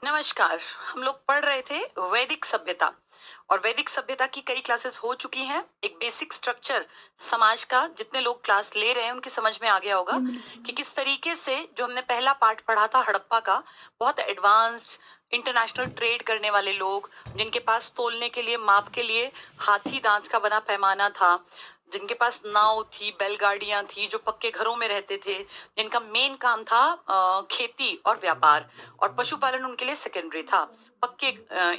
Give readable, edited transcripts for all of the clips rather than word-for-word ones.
नमस्कार। हम लोग पढ़ रहे थे वैदिक सभ्यता और वैदिक सभ्यता की कई क्लासेस हो चुकी हैं। एक बेसिक स्ट्रक्चर समाज का जितने लोग क्लास ले रहे हैं उनकी समझ में आ गया होगा कि किस तरीके से जो हमने पहला पार्ट पढ़ा था हड़प्पा का, बहुत एडवांस्ड इंटरनेशनल ट्रेड करने वाले लोग, जिनके पास तोलने के लिए, माप के लिए हाथी दांत का बना पैमाना था, जिनके पास नाव थी, बैलगाड़ियां थी, जो पक्के घरों में रहते थे, जिनका मेन काम था खेती और व्यापार, और पशुपालन उनके लिए सेकेंडरी था। पक्के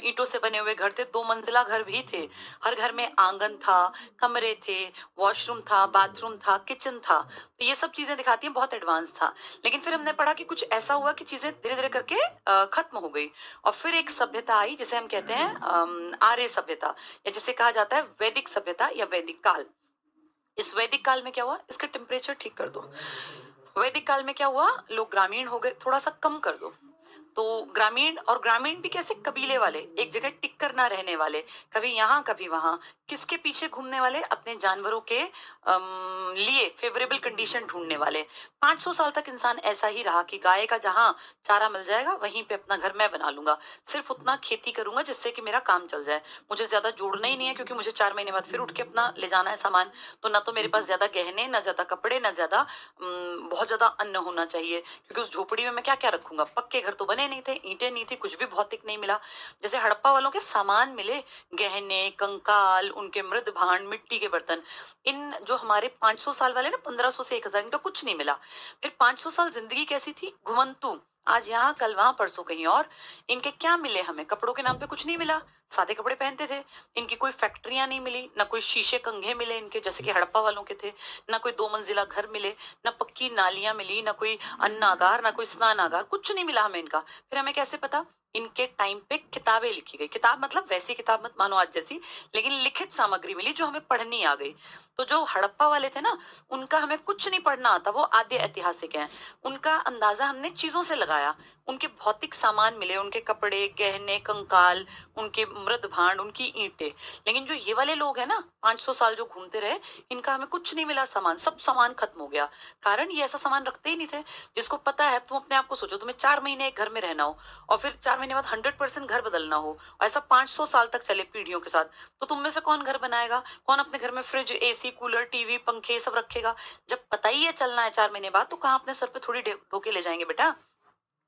ईंटों से बने हुए घर थे, 2 मंजिला घर भी थे। हर घर में आंगन था, कमरे थे, वॉशरूम था, बाथरूम था, किचन था। तो ये सब चीजें दिखाती हैं बहुत एडवांस था। लेकिन फिर हमने पढ़ा कि कुछ ऐसा हुआ कि चीजें धीरे धीरे करके खत्म हो गई, और फिर एक सभ्यता आई जिसे हम कहते हैं आर्य सभ्यता, या जिसे कहा जाता है वैदिक सभ्यता या वैदिक काल। इस वैदिक काल में क्या हुआ, इसका टेम्परेचर ठीक कर दो। वैदिक काल में क्या हुआ, लोग ग्रामीण हो गए, थोड़ा सा कम कर दो। तो ग्रामीण, और ग्रामीण भी कैसे, कबीले वाले, एक जगह टिक कर ना रहने वाले, कभी यहाँ कभी वहां, किसके पीछे घूमने वाले, अपने जानवरों के लिए फेवरेबल कंडीशन ढूंढने वाले। 500 साल तक इंसान ऐसा ही रहा कि गाय का जहां चारा मिल जाएगा वहीं पे अपना घर मैं बना लूंगा, सिर्फ उतना खेती करूंगा जिससे कि मेरा काम चल जाए, मुझे ज्यादा जोड़ना ही नहीं है, क्योंकि मुझे 4 महीने बाद फिर उठ के अपना ले जाना है सामान। तो ना तो मेरे पास ज्यादा गहने, ना ज्यादा कपड़े, ना ज्यादा बहुत ज्यादा अन्न होना चाहिए, क्योंकि उस झोपड़ी में मैं क्या क्या रखूंगा। पक्के घर तो बने नहीं थे, ईंटें नहीं थी, कुछ भी भौतिक नहीं मिला। जैसे हड़प्पा वालों के सामान मिले, गहने, कंकाल, उनके मृद भांड, मिट्टी के बर्तन। इन जो हमारे 500 साल वाले ना, 1500 से 1000, इनका कुछ नहीं मिला। फिर 500 साल जिंदगी कैसी थी, घुमंतु, आज यहाँ कल वहां परसों कहीं और। इनके क्या मिले हमें, कपड़ों के नाम पे कुछ नहीं मिला, सादे कपड़े पहनते थे। इनकी कोई फैक्ट्रियां नहीं मिली, ना कोई शीशे कंघे मिले इनके जैसे कि हड़प्पा वालों के थे, ना कोई 2 मंजिला घर मिले, ना पक्की नालियां मिली, ना कोई अन्नागार, ना कोई स्नानागार, कुछ नहीं मिला हमें इनका। फिर हमें कैसे पता, इनके टाइम पे किताबें लिखी गई। किताब मतलब वैसी किताब मत मानो आज जैसी, लेकिन लिखित सामग्री मिली जो हमें पढ़नी आ गई। तो जो हड़प्पा वाले थे ना, उनका हमें कुछ नहीं पढ़ना आता, वो आद्य ऐतिहासिक हैं। उनका अंदाजा हमने चीजों से लगाया। उनके भौतिक सामान मिले, उनके कपड़े, गहने, कंकाल, उनके मृद भांड, उनकी ईंटें। लेकिन जो ये वाले लोग हैं ना, 500 साल जो घूमते रहे, इनका हमें कुछ नहीं मिला सामान, सब सामान खत्म हो गया। कारण ये ऐसा सामान रखते ही नहीं थे। जिसको पता है, तुम अपने आप को सोचो, तुम्हें 4 महीने एक घर में रहना हो, और फिर 4 महीने बाद 100% घर बदलना हो, और ऐसा 500 साल तक चले पीढ़ियों के साथ, तो तुम में से कौन घर बनाएगा, कौन अपने घर में फ्रिज, एसी, कूलर, टीवी, पंखे सब रखेगा। जब पता ही है चलना है 4 महीने बाद, तो कहाँ अपने सर पे थोड़ी ढोके ले जाएंगे बेटा।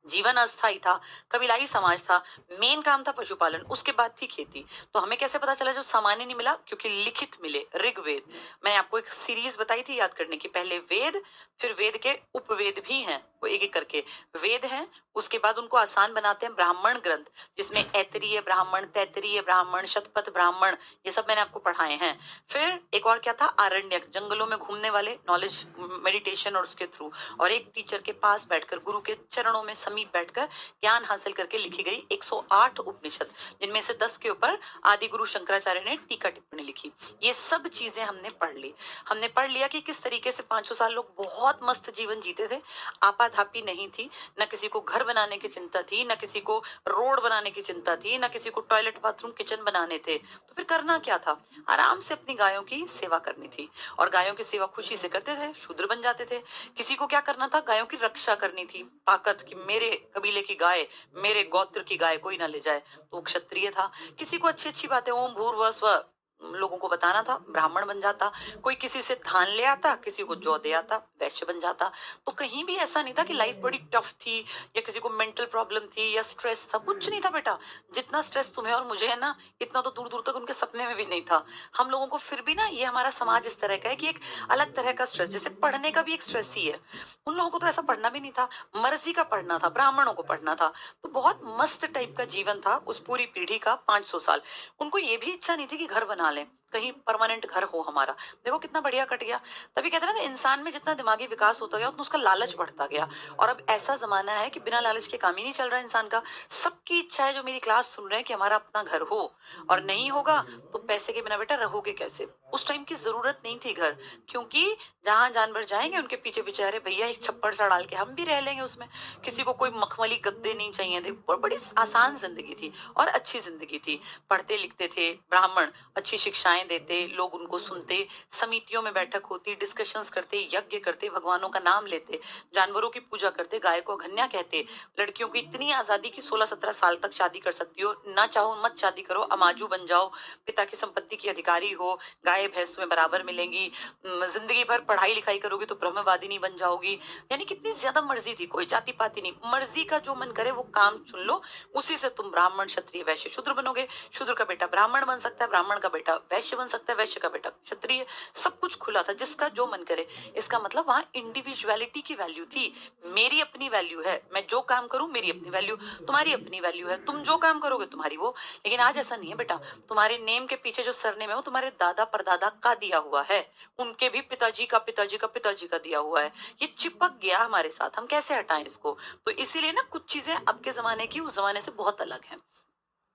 जीवन अस्थाई था, कबीलाई समाज था, मेन काम था पशुपालन, उसके बाद थी खेती। तो हमें कैसे पता चला, जो सामान्य नहीं मिला, क्योंकि लिखित मिले, ऋग्वेद। मैंने आपको एक सीरीज बताई थी याद करने की, पहले वेद, फिर वेद के उपवेद भी हैं, वो एक एक करके वेद हैं। उसके बाद उनको आसान बनाते हैं ब्राह्मण ग्रंथ, जिसमें ऐतरीय ब्राह्मण, तैतरीय ब्राह्मण, शतपथ ब्राह्मण, ये सब मैंने आपको पढ़ाए हैं। फिर एक और क्या था, आरण्यक, जंगलों में घूमने वाले, नॉलेज मेडिटेशन और उसके थ्रू, और एक टीचर के पास बैठकर, गुरु के चरणों में समीप बैठकर ज्ञान हासिल करके लिखी गई 108 उपनिषद, जिनमें से 10 के ऊपर आदि गुरु शंकराचार्य ने टीका टिप्पणी लिखी। ये सब चीजें हमने पढ़ ली। हमने पढ़ लिया कि किस तरीके से 500 साल लोग बहुत मस्त जीवन जीते थे, आपाधापी नहीं थी, न किसी को घर बनाने की चिंता थी, न किसी को रोड बनाने की चिंता थी, न किसी को टॉयलेट, बाथरूम, किचन बनाने थे। तो फिर करना क्या था, आराम से अपनी गायों की सेवा करनी थी, और गायों की सेवा खुशी से करते थे, शूद्र बन जाते थे। किसी को क्या करना था, गायों की रक्षा करनी थी, ताकत कि मेरे कबीले की गाय, मेरे गोत्र की गाय कोई ना ले जाए, तो वो क्षत्रिय था। किसी को अच्छी अच्छी बातें, ओम भूर्भुवः स्वः, लोगों को बताना था, ब्राह्मण बन जाता। कोई किसी से धान ले आता, किसी को जौ दे आता, वैश्य बन जाता। तो कहीं भी ऐसा नहीं था कि लाइफ बड़ी टफ थी, या किसी को मेंटल प्रॉब्लम थी, या स्ट्रेस था, कुछ नहीं था बेटा। जितना स्ट्रेस तुम्हें और मुझे है ना, इतना तो दूर दूर तक उनके सपने में भी नहीं था। हम लोगों को फिर भी ना, ये हमारा समाज इस तरह का है कि एक अलग तरह का स्ट्रेस, जैसे पढ़ने का भी एक स्ट्रेस ही है। उन लोगों को तो ऐसा पढ़ना भी नहीं था, मर्जी का पढ़ना था, ब्राह्मणों को पढ़ना था। तो बहुत मस्त टाइप का जीवन था उस पूरी पीढ़ी का, 500 साल। उनको ये भी इच्छा नहीं थी कि घर बना लें, कहीं परमानेंट घर हो हमारा। देखो कितना बढ़िया कट गया। तभी कहते हैं ना, इंसान में जितना दिमागी विकास होता गया उतना उसका लालच बढ़ता गया। और अब ऐसा जमाना है कि बिना लालच के काम ही नहीं चल रहा इंसान का। सबकी इच्छा है, जो मेरी क्लास सुन रहे हैं, कि हमारा अपना घर हो, और नहीं होगा तो पैसे के बिना बेटा रहोगे कैसे। उस टाइम की जरूरत नहीं थी घर, क्योंकि जहां जानवर जाएंगे उनके पीछे पीछे, अरे भैया एक छप्पर सा डाल के हम भी रह लेंगे उसमें। किसी को कोई मखमली गद्दे नहीं चाहिए थे, बड़ी आसान जिंदगी थी और अच्छी जिंदगी थी। पढ़ते लिखते थे ब्राह्मण, अच्छी शिक्षाएं परीक्षाएं देते, लोग उनको सुनते, समितियों में बैठक होती, डिस्कशंस करते, यज्ञ करते, भगवानों का नाम लेते, जानवरों की पूजा करते, गाय को अघन्या कहते, लड़कियों को इतनी आजादी की 16-17 साल तक शादी कर सकती हो, ना चाहो मत शादी करो, अमाजू बन जाओ, पिता की संपत्ति की अधिकारी हो, गाय भैंस तुम्हें बराबर मिलेंगी, जिंदगी भर पढ़ाई लिखाई करोगी तो ब्रह्मवादिनी बन जाओगी। यानी कितनी ज्यादा मर्जी थी, कोई जाति पाति नहीं, मर्जी का जो मन करे वो काम चुन लो, उसी से तुम ब्राह्मण क्षत्रिय वैश्य शूद्र बनोगे, शूद्र का बेटा ब्राह्मण बन सकता है, ब्राह्मण का बेटा वैश्य बन सकता है, वैश्य का बेटा क्षत्रिय, सब कुछ खुला था, जिसका जो मन करे। इसका मतलब वहां इंडिविजुअलिटी की वैल्यू थी, मेरी अपनी वैल्यू है, मैं जो काम करूं मेरी अपनी वैल्यू, तुम्हारी अपनी वैल्यू है, तुम जो काम करोगे तुम्हारी वो। लेकिन आज ऐसा नहीं है बेटा, तुम्हारे नेम के पीछे जो सरनेम है वो तुम्हारे दादा परदादा का दिया हुआ है, उनके भी पिताजी का पिताजी का पिताजी का दिया हुआ है, ये चिपक गया हमारे साथ, हम कैसे हटाएं इसको। तो इसीलिए ना कुछ चीजें अब के जमाने की उस जमाने से बहुत अलग है।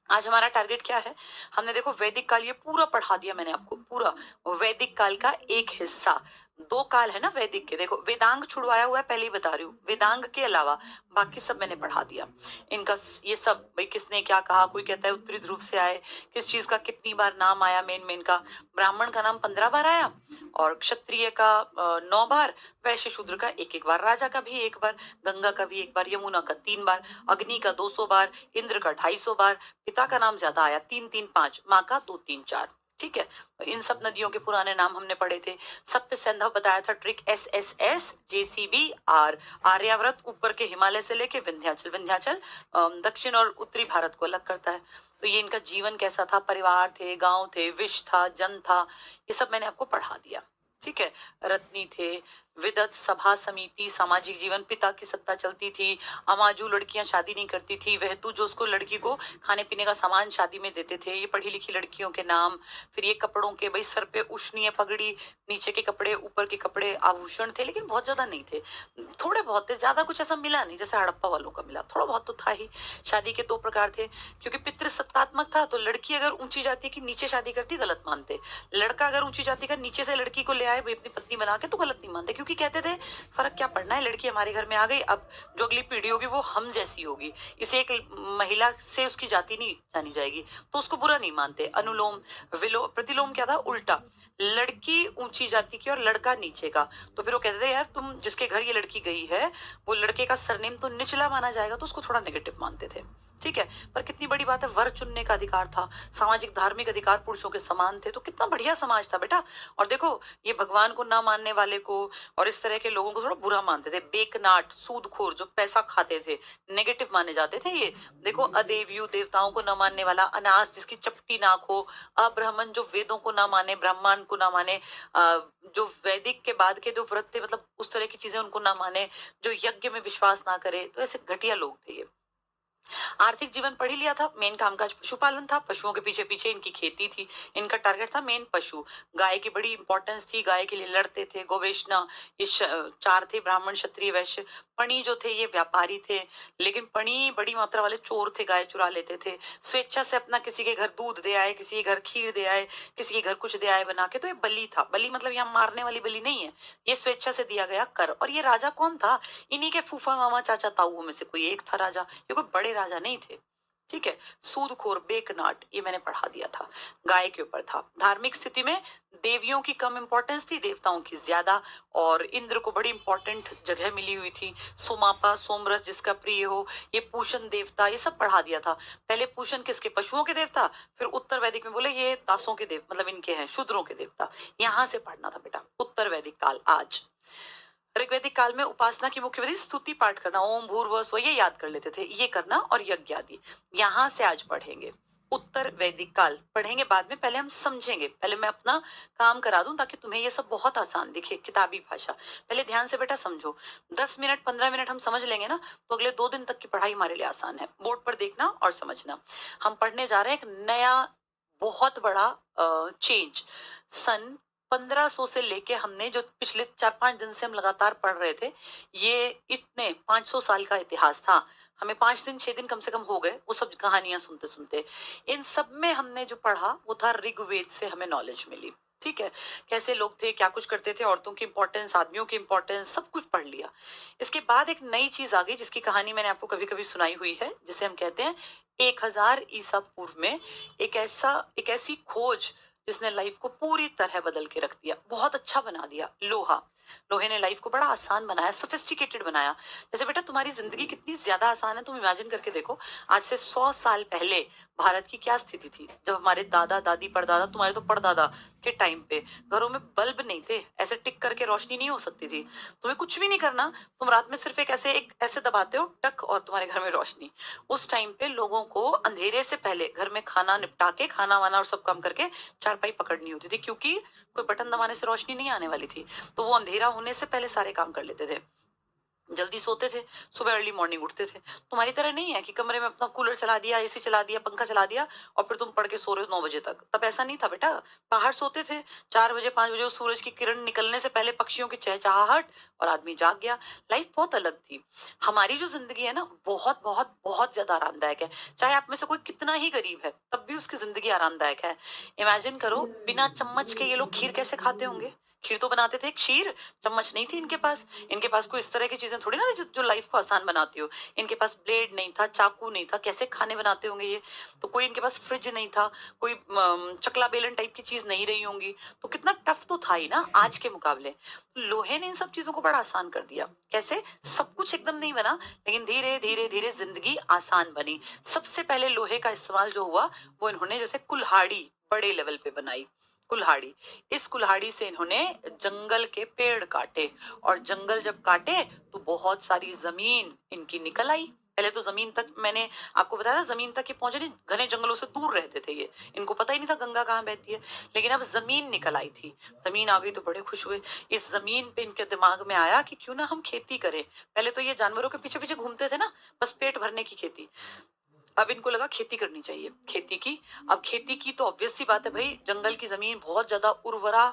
आज हमारा टारगेट क्या है, हमने देखो वैदिक काल ये पूरा पढ़ा दिया मैंने आपको, पूरा वैदिक काल का एक हिस्सा। दो काल है ना वैदिक के, देखो वेदांग छुड़वाया हुआ है, पहले ही बता रही हूँ, वेदांग के अलावा बाकी सब मैंने पढ़ा दिया। इनका ये सब भाई किसने क्या कहा, कोई कहता है उत्तरी ध्रुव से आए, किस चीज का कितनी बार नाम आया, मेन मेन का ब्राह्मण का नाम 15 बार आया, और क्षत्रिय का 9 बार, वैश्य शूद्र का एक एक बार, राजा का भी एक बार, गंगा का भी एक बार, यमुना का 3 बार, अग्नि का 200 बार, इंद्र का 250 बार, पिता का नाम ज्यादा आया 3 3 5, माँ का 2 3 4। ठीक है, तो इन सब नदियों के पुराने नाम हमने पढ़े थे। सप्त सिंधु बताया था, ट्रिक SSS, JCB, आर्यावर्त ऊपर के हिमालय से लेके विंध्याचल, विंध्याचल दक्षिण और उत्तरी भारत को अलग करता है। तो ये इनका जीवन कैसा था, परिवार थे, गांव थे, विष था, जन था, ये सब मैंने आपको पढ़ा दिया। ठीक है, रत्नी थे, विदत, सभा समिति, सामाजिक जीवन, पिता की सत्ता चलती थी, अमाजू लड़कियां शादी नहीं करती थी, वह तू जो उसको लड़की को खाने पीने का सामान शादी में देते थे, ये पढ़ी लिखी लड़कियों के नाम। फिर ये कपड़ों के, भाई सर पे उष्णीय पगड़ी, नीचे के कपड़े, ऊपर के कपड़े, आभूषण थे, लेकिन बहुत ज्यादा नहीं थे, थोड़े बहुत थे, ज्यादा कुछ ऐसा मिला नहीं जैसे हड़प्पा वालों का मिला, थोड़ा बहुत तो था ही। शादी के 2 प्रकार थे, क्योंकि पितृ सत्तात्मक था, तो लड़की अगर ऊंची जाति की नीचे शादी करती गलत मानते, लड़का अगर ऊंची जाति का नीचे से लड़की को ले आए भाई अपनी पत्नी बना के तो गलत नहीं मानते, क्योंकि कहते थे फर्क क्या पड़ना है, लड़की हमारे घर में आ गई, अब जो अगली पीढ़ी होगी वो हम जैसी होगी, इसे एक महिला से उसकी जाति नहीं जानी जाएगी, तो उसको बुरा नहीं मानते। अनुलोम विलोम प्रतिलोम क्या था, उल्टा, लड़की ऊंची जाति की और लड़का नीचे का, तो फिर वो कहते थे यार तुम जिसके घर ये लड़की गई है वो लड़के का सरनेम तो निचला माना जाएगा, तो उसको थोड़ा नेगेटिव मानते थे। ठीक है, पर कितनी बड़ी बात है, वर चुनने का अधिकार था, सामाजिक धार्मिक अधिकार पुरुषों के समान थे, तो कितना बढ़िया समाज था बेटा। और देखो ये भगवान को ना मानने वाले को और इस तरह के लोगों को थोड़ा बुरा मानते थे, बेकनाट, सूदखोर, जो पैसा खाते थे, नेगेटिव माने जाते थे ये। देखो अदेवयु, देवताओं को न मानने वाला, अनास जिसकी चपटी नाक हो, अब्राह्मण जो वेदों को ना माने, ब्राह्मण को ना माने, जो वैदिक के बाद के जो व्रत थे मतलब उस तरह की चीजें उनको ना माने, जो यज्ञ में विश्वास ना करे, तो ऐसे घटिया लोग थे ये। आर्थिक जीवन पढ़ ही लिया था, मेन कामकाज पशुपालन था, पशुओं के पीछे पीछे इनकी खेती थी, इनका टारगेट था मेन पशु, गाय की बड़ी इंपॉर्टेंस थी, गाय के लिए लड़ते थे, गोवेशना, ये 4 थे, ब्राह्मण क्षत्रिय वैश्य। पणी जो थे ये व्यापारी थे, लेकिन पणी बड़ी मात्रा वाले चोर थे, गाय चुरा लेते थे, स्वेच्छा से अपना किसी के घर दूध दे आए, किसी के घर खीर दे आए, किसी के घर कुछ दे आए बना के, तो ये बलि था। बलि मतलब यहाँ मारने वाली बलि नहीं है, ये स्वेच्छा से दिया गया कर। और ये राजा कौन था, इन्हीं के फूफा मामा चाचा ताऊओं में से कोई एक था राजा, ये कोई बड़े राजा नहीं थे। ठीक है, सूदखोर, बेकनाट, ये मैंने पढ़ा दिया था, गाय के ऊपर था। धार्मिक स्थिति में देवियों की कम इंपॉर्टेंस थी, देवताओं की ज्यादा, और इंद्र को बड़ी इंपॉर्टेंट जगह मिली हुई थी। सोमापा, सोमरस जिसका प्रिय हो, ये पूषण देवता, ये सब पढ़ा दिया था। पहले पूषण किसके, पशुओं के देवता, फिर उत्तर वैदिक में बोले ये दासों के देव, मतलब इनके हैं शूद्रों के देवता। यहां से पढ़ना था बेटा उत्तर वैदिक काल। आज ऋग्वैदिक काल में उपासना की मुख्य विधि स्तुति पाठ करना, ओम भूर्भुवः स्वः, ये याद कर लेते थे, ये करना, और यज्ञ आदि। यहाँ से आज पढ़ेंगे उत्तर वैदिक काल, पढ़ेंगे बाद में, पहले हम समझेंगे, पहले मैं अपना काम करा दूं ताकि तुम्हें ये सब बहुत आसान दिखे, किताबी भाषा। पहले ध्यान से बेटा समझो, 10 मिनट 15 मिनट हम समझ लेंगे ना, तो अगले 2 दिन तक की पढ़ाई हमारे लिए आसान है। बोर्ड पर देखना और समझना। हम पढ़ने जा रहे हैं एक नया बहुत बड़ा चेंज। सन 1500 से लेके हमने जो पिछले 4-5 दिन से हम लगातार पढ़ रहे थे, ये इतने 500 साल का इतिहास था। हमें 5 दिन 6 दिन कम से कम हो गए वो सब कहानियां सुनते सुनते। इन सब में हमने जो पढ़ा वो था ऋग्वेद से हमें नॉलेज मिली। ठीक है, कैसे लोग थे, क्या कुछ करते थे, औरतों की इंपॉर्टेंस, आदमियों की इंपॉर्टेंस, सब कुछ पढ़ लिया। इसके बाद एक नई चीज आ गई जिसकी कहानी मैंने आपको कभी कभी सुनाई हुई है, जिसे हम कहते हैं 1000 ईसा पूर्व में एक ऐसी खोज जिसने लाइफ को पूरी तरह बदल के रख दिया, बहुत अच्छा बना दिया। लोहा, लोहे ने लाइफ को बड़ा आसान बनाया, सोफिस्टिकेटेड बनाया। जैसे बेटा तुम्हारी जिंदगी कितनी ज्यादा आसान है, तुम इमेजिन करके देखो। आज से 100 साल पहले भारत की क्या स्थिति थी, जब हमारे दादा दादी परदादा, तुम्हारे तो परदादा के टाइम पे घरों में बल्ब नहीं थे, ऐसे टिक करके रोशनी नहीं हो सकती थी। तुम्हें कुछ भी नहीं करना, तुम रात में सिर्फ एक ऐसे दबाते हो टक और तुम्हारे घर में रोशनी। उस टाइम पे लोगों को अंधेरे से पहले घर में खाना निपटा के, खाना वाना और सब काम करके चारपाई पकड़नी होती थी, क्योंकि कोई बटन दबाने से रोशनी नहीं आने वाली थी। तो वो अंधेरा होने से पहले सारे काम कर लेते थे, जल्दी सोते थे, सुबह अर्ली मॉर्निंग उठते थे। तुम्हारी तरह नहीं है कि कमरे में अपना कूलर चला दिया, एसी चला दिया, पंखा चला दिया और फिर तुम पढ़ के सो रहे हो 9 बजे तक। तब ऐसा नहीं था बेटा, बाहर सोते थे, 4 बजे 5 बजे उस सूरज की किरण निकलने से पहले पक्षियों की चहचहाहट, और आदमी जाग गया। लाइफ बहुत अलग थी। हमारी जो जिंदगी है ना, बहुत बहुत बहुत ज्यादा आरामदायक है। चाहे आप में से कोई कितना ही गरीब है, तब भी उसकी जिंदगी आरामदायक है। इमेजिन करो, बिना चम्मच के ये लोग खीर कैसे खाते होंगे। खीर तो बनाते थे क्षीर, चम्मच नहीं थी इनके पास। इनके पास कोई इस तरह की चीजें थोड़ी ना थी जो लाइफ को आसान बनाती हो। इनके पास ब्लेड नहीं था, चाकू नहीं था, कैसे खाने बनाते होंगे ये। तो कोई इनके पास फ्रिज नहीं था, कोई चकला बेलन टाइप की चीज नहीं रही होंगी। तो कितना टफ तो था ही ना आज के मुकाबले। लोहे ने इन सब चीजों को बड़ा आसान कर दिया। कैसे? सब कुछ एकदम नहीं बना, लेकिन धीरे धीरे धीरे जिंदगी आसान बनी। सबसे पहले लोहे का इस्तेमाल जो हुआ, वो इन्होंने जैसे कुल्हाड़ी बड़े लेवल पे बनाई। कुल्हाड़ी, इस कुल्हाड़ी से इन्होंने जंगल के पेड़ काटे, और जंगल जब काटे तो बहुत सारी जमीन इनकी निकल आई। पहले तो जमीन तक, मैंने आपको बताया जमीन तक ये पहुंचे नहीं, घने जंगलों से दूर रहते थे ये, इनको पता ही नहीं था गंगा कहाँ बहती है। लेकिन अब जमीन निकल आई थी, जमीन आ गई तो बड़े खुश हुए। इस जमीन पे इनके दिमाग में आया कि क्यों ना हम खेती करें। पहले तो ये जानवरों के पीछे पीछे घूमते थे ना, बस पेट भरने की खेती। अब इनको लगा खेती करनी चाहिए, खेती की। अब खेती की तो ऑब्वियस सी बात है भाई, जंगल की जमीन बहुत ज्यादा उर्वरा,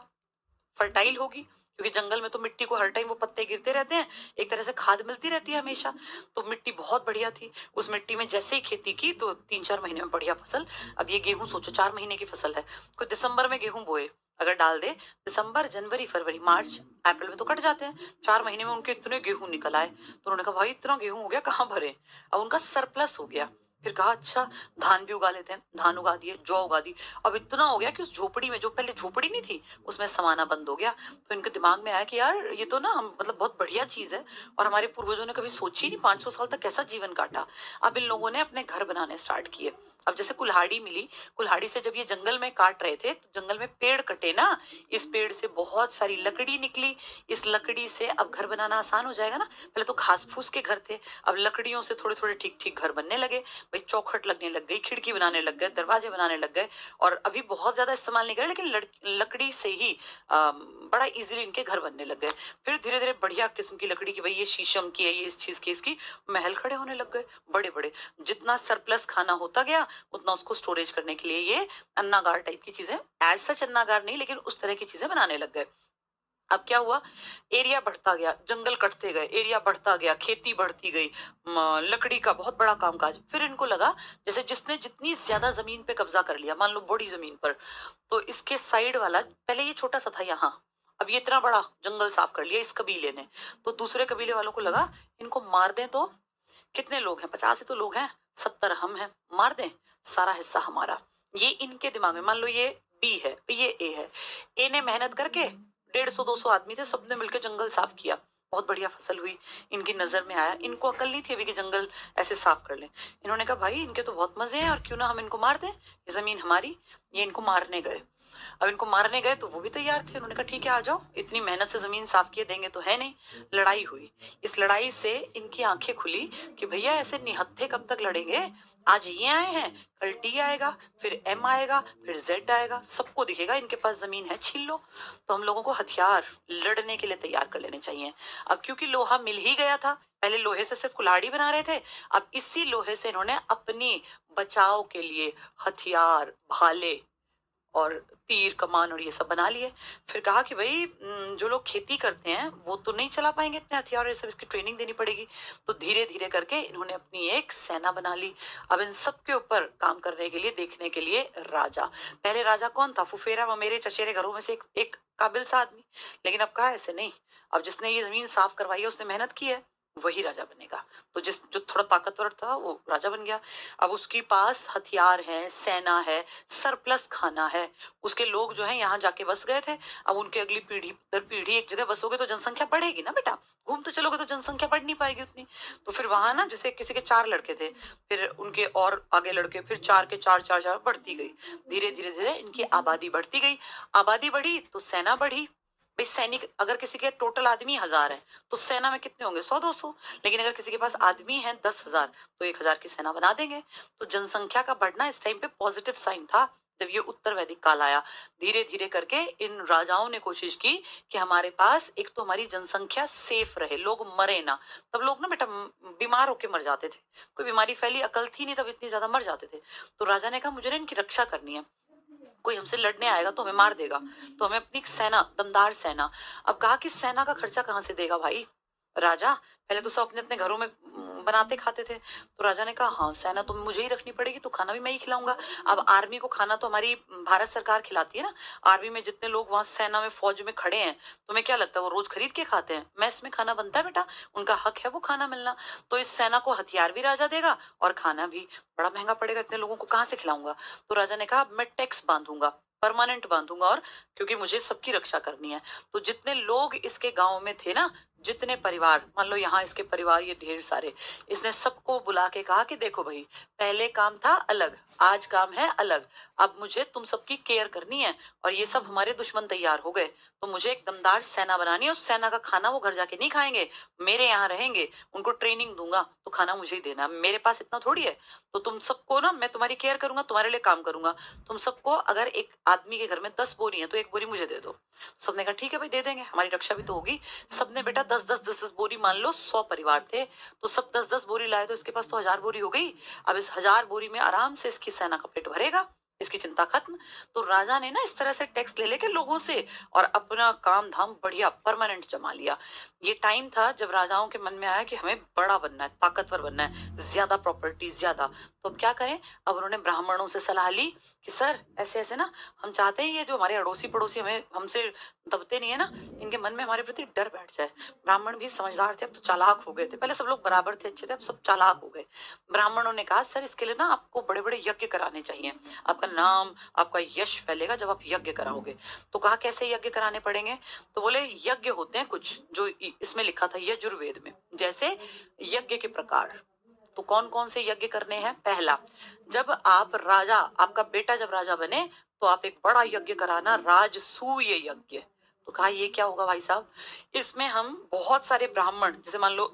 फर्टाइल होगी, क्योंकि जंगल में तो मिट्टी को हर टाइम वो पत्ते गिरते रहते हैं, एक तरह से खाद मिलती रहती है हमेशा। तो मिट्टी बहुत बढ़िया थी, उस मिट्टी में जैसे ही खेती की तो 3-4 महीने में बढ़िया फसल। अब ये गेहूं सोचो, 4 महीने की फसल है। कोई दिसंबर में गेहूं बोए, अगर डाल दे, दिसंबर जनवरी फरवरी मार्च अप्रैल में तो कट जाते हैं, 4 महीने में उनके इतने गेहूं निकल आए। तो उन्होंने कहा भाई इतना गेहूं हो गया, कहाँ भरे। अब उनका सरप्लस हो गया। फिर कहा अच्छा, धान भी उगा लेते हैं, धान उगा दिए, जौ उगा दी। अब इतना हो गया कि उस झोपड़ी में, जो पहले झोपड़ी नहीं थी, उसमें समाना बंद हो गया। तो इनके दिमाग में आया कि यार ये तो ना मतलब बहुत बढ़िया चीज है, और हमारे पूर्वजों ने कभी सोची नहीं, 500 साल तक कैसा जीवन काटा। अब इन लोगों ने अपने घर बनाने स्टार्ट किए। अब जैसे कुल्हाड़ी मिली, कुल्हाड़ी से जब ये जंगल में काट रहे थे, तो जंगल में पेड़ कटे ना, इस पेड़ से बहुत सारी लकड़ी निकली। इस लकड़ी से अब घर बनाना आसान हो जाएगा ना। पहले तो घास फूस के घर थे, अब लकड़ियों से थोड़े थोड़े ठीक ठीक घर बनने लगे। भाई चौखट लगने लग गई, खिड़की बनाने लग गए, दरवाजे बनाने लग गए। और अभी बहुत ज्यादा इस्तेमाल नहीं कर रहे, लेकिन लकड़ी से ही बड़ा इजीली इनके घर बनने लग गए। फिर धीरे धीरे बढ़िया किस्म की लकड़ी की, भाई ये शीशम की है, ये इस चीज की, इसकी महल खड़े होने लग गए बड़े बड़े। जितना सरप्लस खाना होता गया, उतना उसको स्टोरेज करने के लिए ये अन्नागार टाइप की चीजें, एज सच अन्नागार नहीं, लेकिन उस तरह की चीजें बनाने लग गए। अब क्या हुआ, एरिया बढ़ता गया, जंगल कटते गए, एरिया बढ़ता गया, खेती बढ़ती गई, लकड़ी का बहुत बड़ा कामकाज। फिर इनको लगा, जैसे जिसने जितनी ज्यादा जमीन पे कब्जा कर लिया, मान लो बड़ी जमीन पर, तो इसके साइड वाला, पहले ये छोटा सा था यहाँ, अब ये इतना बड़ा जंगल साफ कर लिया इस कबीले ने। तो दूसरे कबीले वालों को लगा इनको मार दें तो, कितने लोग हैं, 50 ही तो लोग हैं, 70 हम हैं, मार दें, सारा हिस्सा हमारा। ये इनके दिमाग में, मान लो ये बी है, ये ए है। ए ने मेहनत करके 150-200 आदमी थे, सबने मिलकर जंगल साफ किया, बहुत बढ़िया फसल हुई। इनकी नजर में आया, इनको अकल नहीं थी अभी कि जंगल ऐसे साफ कर ले। इन्होंने कहा भाई इनके तो बहुत मजे हैं, और क्यों ना हम इनको मार दें, ये जमीन हमारी। ये इनको मारने गए। अब इनको मारने गए तो वो भी तैयार थे, उन्होंने कहा ठीक है आ जाओ, इतनी मेहनत से जमीन साफ किए, देंगे तो है नहीं। लड़ाई हुई, इस लड़ाई से इनकी आंखें खुली कि भैया ऐसे निहत्थे कब तक लड़ेंगे। आज ये आए हैं, कल डी आएगा, फिर एम आएगा, फिर जेड आएगा, सबको दिखेगा इनके पास जमीन है, छीन लो। तो हम लोगों को हथियार लड़ने के लिए तैयार कर लेने चाहिए। अब क्योंकि लोहा मिल ही गया था, पहले लोहे से सिर्फ कुल्हाड़ी बना रहे थे, अब इसी लोहे से इन्होंने अपनी बचाव के लिए हथियार, भाले और तीर कमान और ये सब बना लिए। फिर कहा कि भाई जो लोग खेती करते हैं वो तो नहीं चला पाएंगे इतने हथियार, ये सब इसकी ट्रेनिंग देनी पड़ेगी। तो धीरे धीरे करके इन्होंने अपनी एक सेना बना ली। अब इन सब के ऊपर काम करने के लिए, देखने के लिए राजा। पहले राजा कौन था, फुफेरा ममेरे चचेरे घरों में से एक काबिल सा आदमी। लेकिन अब कहा ऐसे नहीं, अब जिसने ये जमीन साफ करवाई है उसने मेहनत की है, वही राजा बनेगा। तो जो थोड़ा ताकतवर था वो राजा बन गया। अब उसके पास हथियार है, सेना है, सरप्लस खाना है, उसके लोग जो है यहाँ जाके बस गए थे। अब उनकी अगली पीढ़ी दर पीढ़ी एक जगह बसोगे तो जनसंख्या बढ़ेगी ना बेटा, घूमते चलोगे तो जनसंख्या बढ़ नहीं पाएगी उतनी। तो फिर वहां ना जैसे किसी के 4 लड़के थे, फिर उनके और आगे लड़के, फिर 4 के 4 4 4 बढ़ती गई। धीरे धीरे धीरे इनकी आबादी बढ़ती गई। आबादी बढ़ी तो सेना बढ़ी। भाई सैनिक अगर किसी के टोटल आदमी 1000 है तो सेना में कितने होंगे, 100 200। लेकिन अगर किसी के पास आदमी है 10,000 तो 1000 की सेना बना देंगे। तो जनसंख्या का बढ़ना इस टाइम पे पॉजिटिव साइन था। जब ये उत्तर वैदिक काल आया, धीरे धीरे करके इन राजाओं ने कोशिश की कि हमारे पास एक तो हमारी जनसंख्या सेफ रहे, लोग मरे ना। तब लोग ना बेटा बीमार होके मर जाते थे, कोई बीमारी फैली अकल थी नहीं, तब इतनी ज्यादा मर जाते थे। तो राजा ने कहा मुझे ना इनकी रक्षा करनी है, कोई हमसे लड़ने आएगा तो हमें मार देगा, तो हमें अपनी एक सेना, दमदार सेना। अब कहा कि सेना का खर्चा कहाँ से देगा भाई राजा, पहले तो सब अपने अपने घरों में बनाते खाते थे। तो राजा ने कहा हाँ सेना तो मुझे ही रखनी पड़ेगी, तो खाना भी मैं ही खिलाऊंगा। अब आर्मी को खाना तो हमारी भारत सरकार खिलाती है ना। आर्मी में जितने लोग वहां सेना में फौज में खड़े हैं, तुम्हें क्या लगता है वो रोज खरीद के खाते हैं? मैस में खाना बनता है बेटा, उनका हक है वो खाना मिलना। तो इस सेना को हथियार भी राजा देगा और खाना भी। बड़ा महंगा पड़ेगा, इतने लोगों को कहाँ से खिलाऊंगा? तो राजा ने कहा अब मैं टैक्स बांधूंगा, परमानेंट बांधूंगा, और क्योंकि मुझे सबकी रक्षा करनी है। तो जितने लोग इसके गांव में थे ना, जितने परिवार, मान लो यहाँ इसके परिवार ये ढेर सारे, इसने सबको बुला के कहा कि देखो भाई, पहले काम था अलग, आज काम है अलग। अब मुझे तुम सबकी केयर करनी है, और ये सब हमारे दुश्मन तैयार हो गए, तो मुझे एक दमदार सेना बनानी है। उस सेना का खाना वो घर जाके नहीं खाएंगे, मेरे यहाँ रहेंगे, उनको ट्रेनिंग दूंगा, तो खाना मुझे ही देना। मेरे पास इतना थोड़ी है। तो तुम सबको ना मैं तुम्हारी केयर करूंगा, तुम्हारे लिए काम करूंगा। तुम सबको अगर एक आदमी के घर में 10 बोरी है तो 1 बोरी मुझे दे दो। सबने कहा ठीक है भाई दे देंगे, हमारी रक्षा भी तो होगी। सबने बेटा 10 10 10 10 बोरी, मान लो 100 परिवार थे तो सब 10 10 बोरी लाए, तो इसके पास तो 1000 बोरी हो गई। अब इस 1000 बोरी में आराम से इसकी सेना का पेट भरेगा, इसकी चिंता खत्म। तो राजा ने ना इस तरह से टैक्स ले लेके लोगों से और अपना काम धाम बढ़िया परमानेंट जमा लिया। ये टाइम था जब राजाओं के मन में आया कि हमें बड़ा बनना है, ताकतवर बनना है, ज्यादा प्रॉपर्टी ज्यादा। तो अब क्या करें? अब उन्होंने ब्राह्मणों से सलाह ली कि सर ऐसे ऐसे ना हम चाहते हैं ये जो हमारे अड़ोसी पड़ोसी हमें हमसे दबते नहीं है ना, इनके मन में हमारे प्रति डर बैठ जाए। ब्राह्मण भी समझदार थे, अब तो चालाक हो गए थे। पहले सब लोग बराबर थे, अच्छे थे, अब सब चालाक हो गए। ब्राह्मणों ने कहा सर इसके लिए ना आपको बड़े बड़े यज्ञ कराने चाहिए, आपका नाम, आपका यश फैलेगा जब आप यज्ञ कराओगे। तो कहा कैसे यज्ञ कराने पड़ेंगे? तो बोले यज्ञ होते हैं कुछ जो इसमें लिखा था यजुर्वेद में, जैसे यज्ञ के प्रकार। तो कौन कौन से यज्ञ करने हैं? पहला, जब आप राजा, आपका बेटा जब राजा बने तो आप एक बड़ा यज्ञ कराना, राजसूय यज्ञ। तो कहा ये क्या होगा भाई साहब? इसमें हम बहुत सारे ब्राह्मण, जैसे मान लो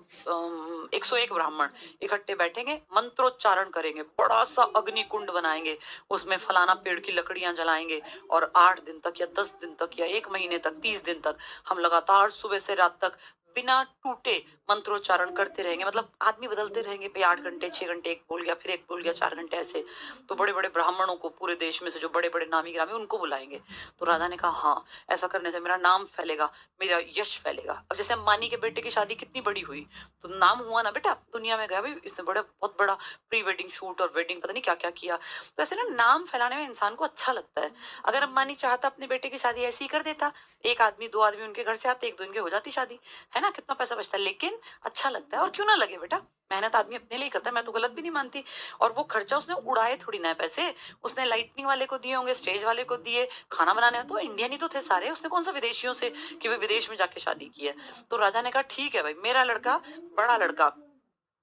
101 ब्राह्मण इकट्ठे बैठेंगे, मंत्रोच्चारण करेंगे, बड़ा सा अग्नि कुंड बनाएंगे, उसमें फलाना पेड़ की लकड़ियां जलाएंगे, और 8 दिन तक या 10 दिन तक या 1 महीने तक, 30 दिन तक हम लगातार सुबह से रात तक बिना टूटे मंत्रोच्चारण करते रहेंगे। मतलब आदमी बदलते रहेंगे भाई, 8 घंटे 6 घंटे एक बोल गया, फिर एक बोल गया, 4 घंटे ऐसे। तो बड़े बड़े ब्राह्मणों को पूरे देश में से जो बड़े बड़े नामी गिरामी उनको बुलाएंगे। तो राजा ने कहा हाँ ऐसा करने से मेरा नाम फैलेगा, मेरा यश फैलेगा। अब जैसे अंबानी के बेटे की शादी कितनी बड़ी हुई, तो नाम हुआ ना बेटा, दुनिया में गया भाई इसने बड़ा बहुत बड़ा प्री वेडिंग शूट और वेडिंग पता नहीं क्या क्या किया। तो ऐसे ना नाम फैलाने में इंसान को अच्छा लगता है। अगर अंबानी चाहता अपने बेटे की शादी ऐसी ही कर देता, एक आदमी 2 आदमी उनके घर से आते, 1 2 दिन के हो जाती शादी, है ना, कितना पैसा बचता है। लेकिन अच्छा लगता है, और क्यों ना लगे बेटा, मेहनत आदमी अपने लिए करता है, मैं तो गलत भी नहीं मानती। और वो खर्चा उसने उड़ाए थोड़ी ना है पैसे, उसने लाइटनिंग वाले को दिए होंगे, स्टेज वाले को दिए, खाना बनाने तो इंडियन ही तो थे सारे, उसने कौन सा विदेशियों से कि वे विदेश में जाके शादी की है। तो राजा ने कहा ठीक है भाई, मेरा लड़का, बड़ा लड़का,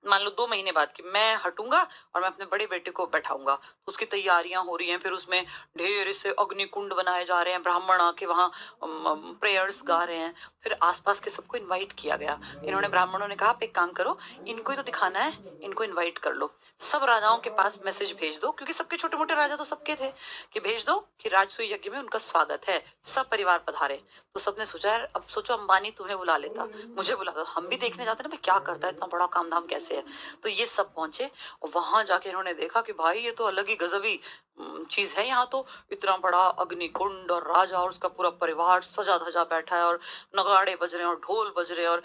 मान लो 2 महीने बाद की मैं हटूंगा और मैं अपने बड़े बेटे को बैठाऊंगा। तो उसकी तैयारियां हो रही हैं, फिर उसमें ढेर से अग्नि कुंड बनाए जा रहे हैं, ब्राह्मण आके वहां प्रेयर्स गा रहे हैं। फिर आसपास के सबको इनवाइट किया गया। इन्होंने, ब्राह्मणों ने कहा आप एक काम करो, इनको ही तो दिखाना है, इनको इनवाइट कर लो, सब राजाओं के पास मैसेज भेज दो, क्योंकि सबके छोटे मोटे राजा तो सबके थे, कि भेज दो कि राजसूय यज्ञ में उनका स्वागत है, सब परिवार पधारे। तो सबने सोचा यार अब सोचो अंबानी तुम्हें बुला लेता, मुझे बुला दो, हम भी देखने जाते ना भाई क्या करता है, इतना बड़ा काम धाम कैसे हैं। तो ये सब पहुंचे और वहां जाके इन्होंने देखा कि भाई ये तो अलग ही गजबी चीज है। यहाँ तो इतना बड़ा अग्निकुंड और राजा और उसका पूरा परिवार सजा धजा बैठा है और नगाड़े बज रहे हैं और ढोल बज रहे हैं और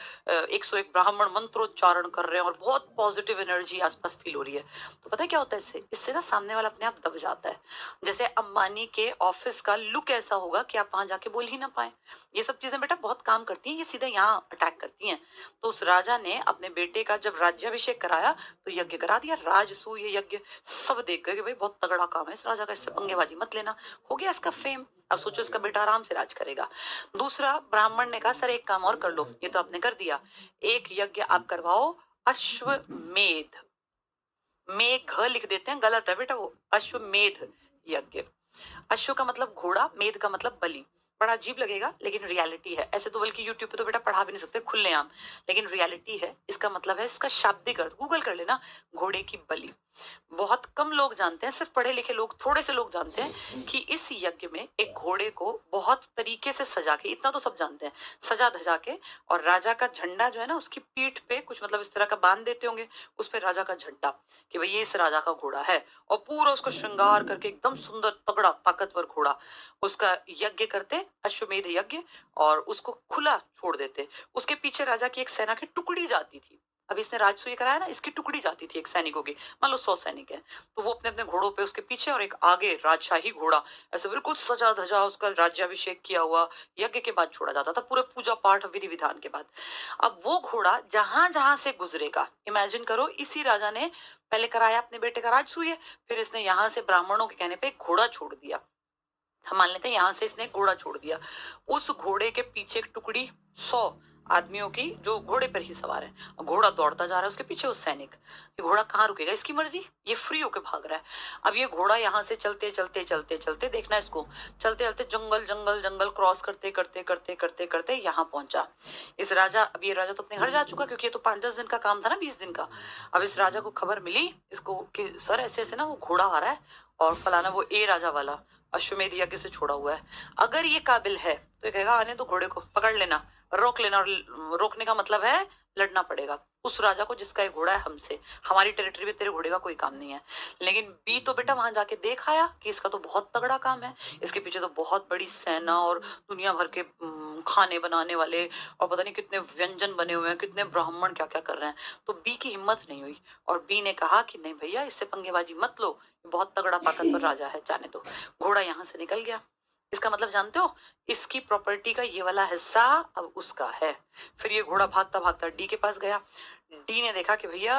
101 ब्राह्मण मंत्रोच्चारण कर रहे हैं और बहुत पॉजिटिव एनर्जी आसपास फील हो रही है। तो पता है क्या होता है इससे इससे ना सामने वाला अपने आप दब जाता है। जैसे अंबानी के ऑफिस का लुक ऐसा होगा कि आप वहां जाके बोल ही ना पाए। ये सब चीजें बेटा बहुत काम करती हैं, ये सीधे यहाँ अटैक करती हैं। तो उस राजा ने अपने बेटे का जब राज्याभिषेक कराया तो यज्ञ करा दिया, राजसूय यज्ञ। सब देख गए कि भाई बहुत तगड़ा काम है इस राजा का, इससे पंगेबाजी मत लेना। हो गया इसका फेम। अब सोचो इसका बेटा आराम से राज करेगा। दूसरा ब्राह्मण ने कहा सर एक काम और कर लो, ये तो आपने कर दिया, एक यज्ञ आप करवाओ अश्वमेध। मेघ लिख देते हैं, गलत है बेटा, वो अश्वमेध यज्ञ। अश्व का मतलब घोड़ा, मेध का मतलब बलि। बड़ा अजीब लगेगा लेकिन रियलिटी है। ऐसे तो बल्कि यूट्यूब पे तो बेटा पढ़ा भी नहीं सकते खुलेआम, लेकिन रियलिटी है। इसका मतलब है, इसका शाब्दिक अर्थ गूगल कर लेना, घोड़े की बलि। बहुत कम लोग जानते हैं, सिर्फ पढ़े लिखे लोग, थोड़े से लोग जानते हैं कि इस यज्ञ में एक घोड़े को बहुत तरीके से सजा के, इतना तो सब जानते हैं, सजा धजा के, और राजा का झंडा जो है ना उसकी पीठ पे कुछ मतलब इस तरह का बांध देते होंगे, उस पे राजा का झंडा कि भाई ये इस राजा का घोड़ा है, और पूरा उसको श्रृंगार करके एकदम सुंदर तगड़ा ताकतवर घोड़ा उसका यज्ञ करते, अश्वमेध यज्ञ, और उसको खुला छोड़ देते। उसके पीछे राजा की एक सेना की टुकड़ी जाती थी। अभी इसने राजसूय कराया ना, इसकी टुकड़ी जाती थी एक सैनिकों की, मान लो 100 सैनिक है, तो वो अपने अपने घोड़ों पे उसके पीछे, और एक आगे राजशाही घोड़ा ऐसे बिल्कुल सजा धजा उसका राज्याभिषेक किया हुआ यज्ञ के बाद छोड़ा जाता था, पूरे पूजा पाठ विधि विधान के बाद। अब वो घोड़ा जहां जहां से गुजरेगा, इमेजिन करो इसी राजा ने पहले कराया अपने बेटे का राजसूय, फिर इसने यहाँ से ब्राह्मणों के कहने पे एक घोड़ा छोड़ दिया। हम मान लेते हैं यहाँ से इसने घोड़ा छोड़ दिया, उस घोड़े के पीछे एक टुकड़ी 100 आदमियों की जो घोड़े पर ही सवार है, घोड़ा दौड़ता जा रहा है उसके पीछे वो सैनिक। ये घोड़ा कहाँ रुकेगा, इसकी मर्जी, ये फ्री होके भाग रहा है। अब ये घोड़ा यहाँ से चलते चलते चलते चलते, देखना इसको, चलते चलते जंगल जंगल जंगल क्रॉस करते करते करते करते करते यहाँ पहुंचा। इस राजा, अब ये राजा तो अपने घर जा चुका क्योंकि ये तो 5-10 दिन का काम था ना, 20 दिन का। अब इस राजा को खबर मिली इसको कि सर ऐसे ऐसे ना वो घोड़ा आ रहा है और फलाना, वो ए राजा वाला अश्वमेध यज्ञ से छोड़ा हुआ है। अगर ये काबिल है तो ये कहेगा आने तो घोड़े को, पकड़ लेना, रोक लेना, और रोकने का मतलब है लड़ना पड़ेगा उस राजा को जिसका ये घोड़ा है हमसे, हमारी टेरिटरी में तेरे घोड़े का कोई काम नहीं है। लेकिन बी तो बेटा वहां जाके देख आया कि इसका तो बहुत तगड़ा काम है, इसके पीछे तो बहुत बड़ी सेना और दुनिया भर के खाने बनाने वाले और पता नहीं कितने व्यंजन बने हुए हैं, कितने ब्राह्मण क्या क्या कर रहे हैं। तो बी की हिम्मत नहीं हुई और बी ने कहा कि नहीं भैया इससे पंगेबाजी मत लो, बहुत तगड़ा ताकतवर राजा है, जाने दो। घोड़ा यहाँ से निकल गया। इसका मतलब जानते हो, इसकी प्रॉपर्टी का ये वाला हिस्सा अब उसका है। फिर ये घोड़ा भागता भागता डी के पास गया। डी ने देखा कि भैया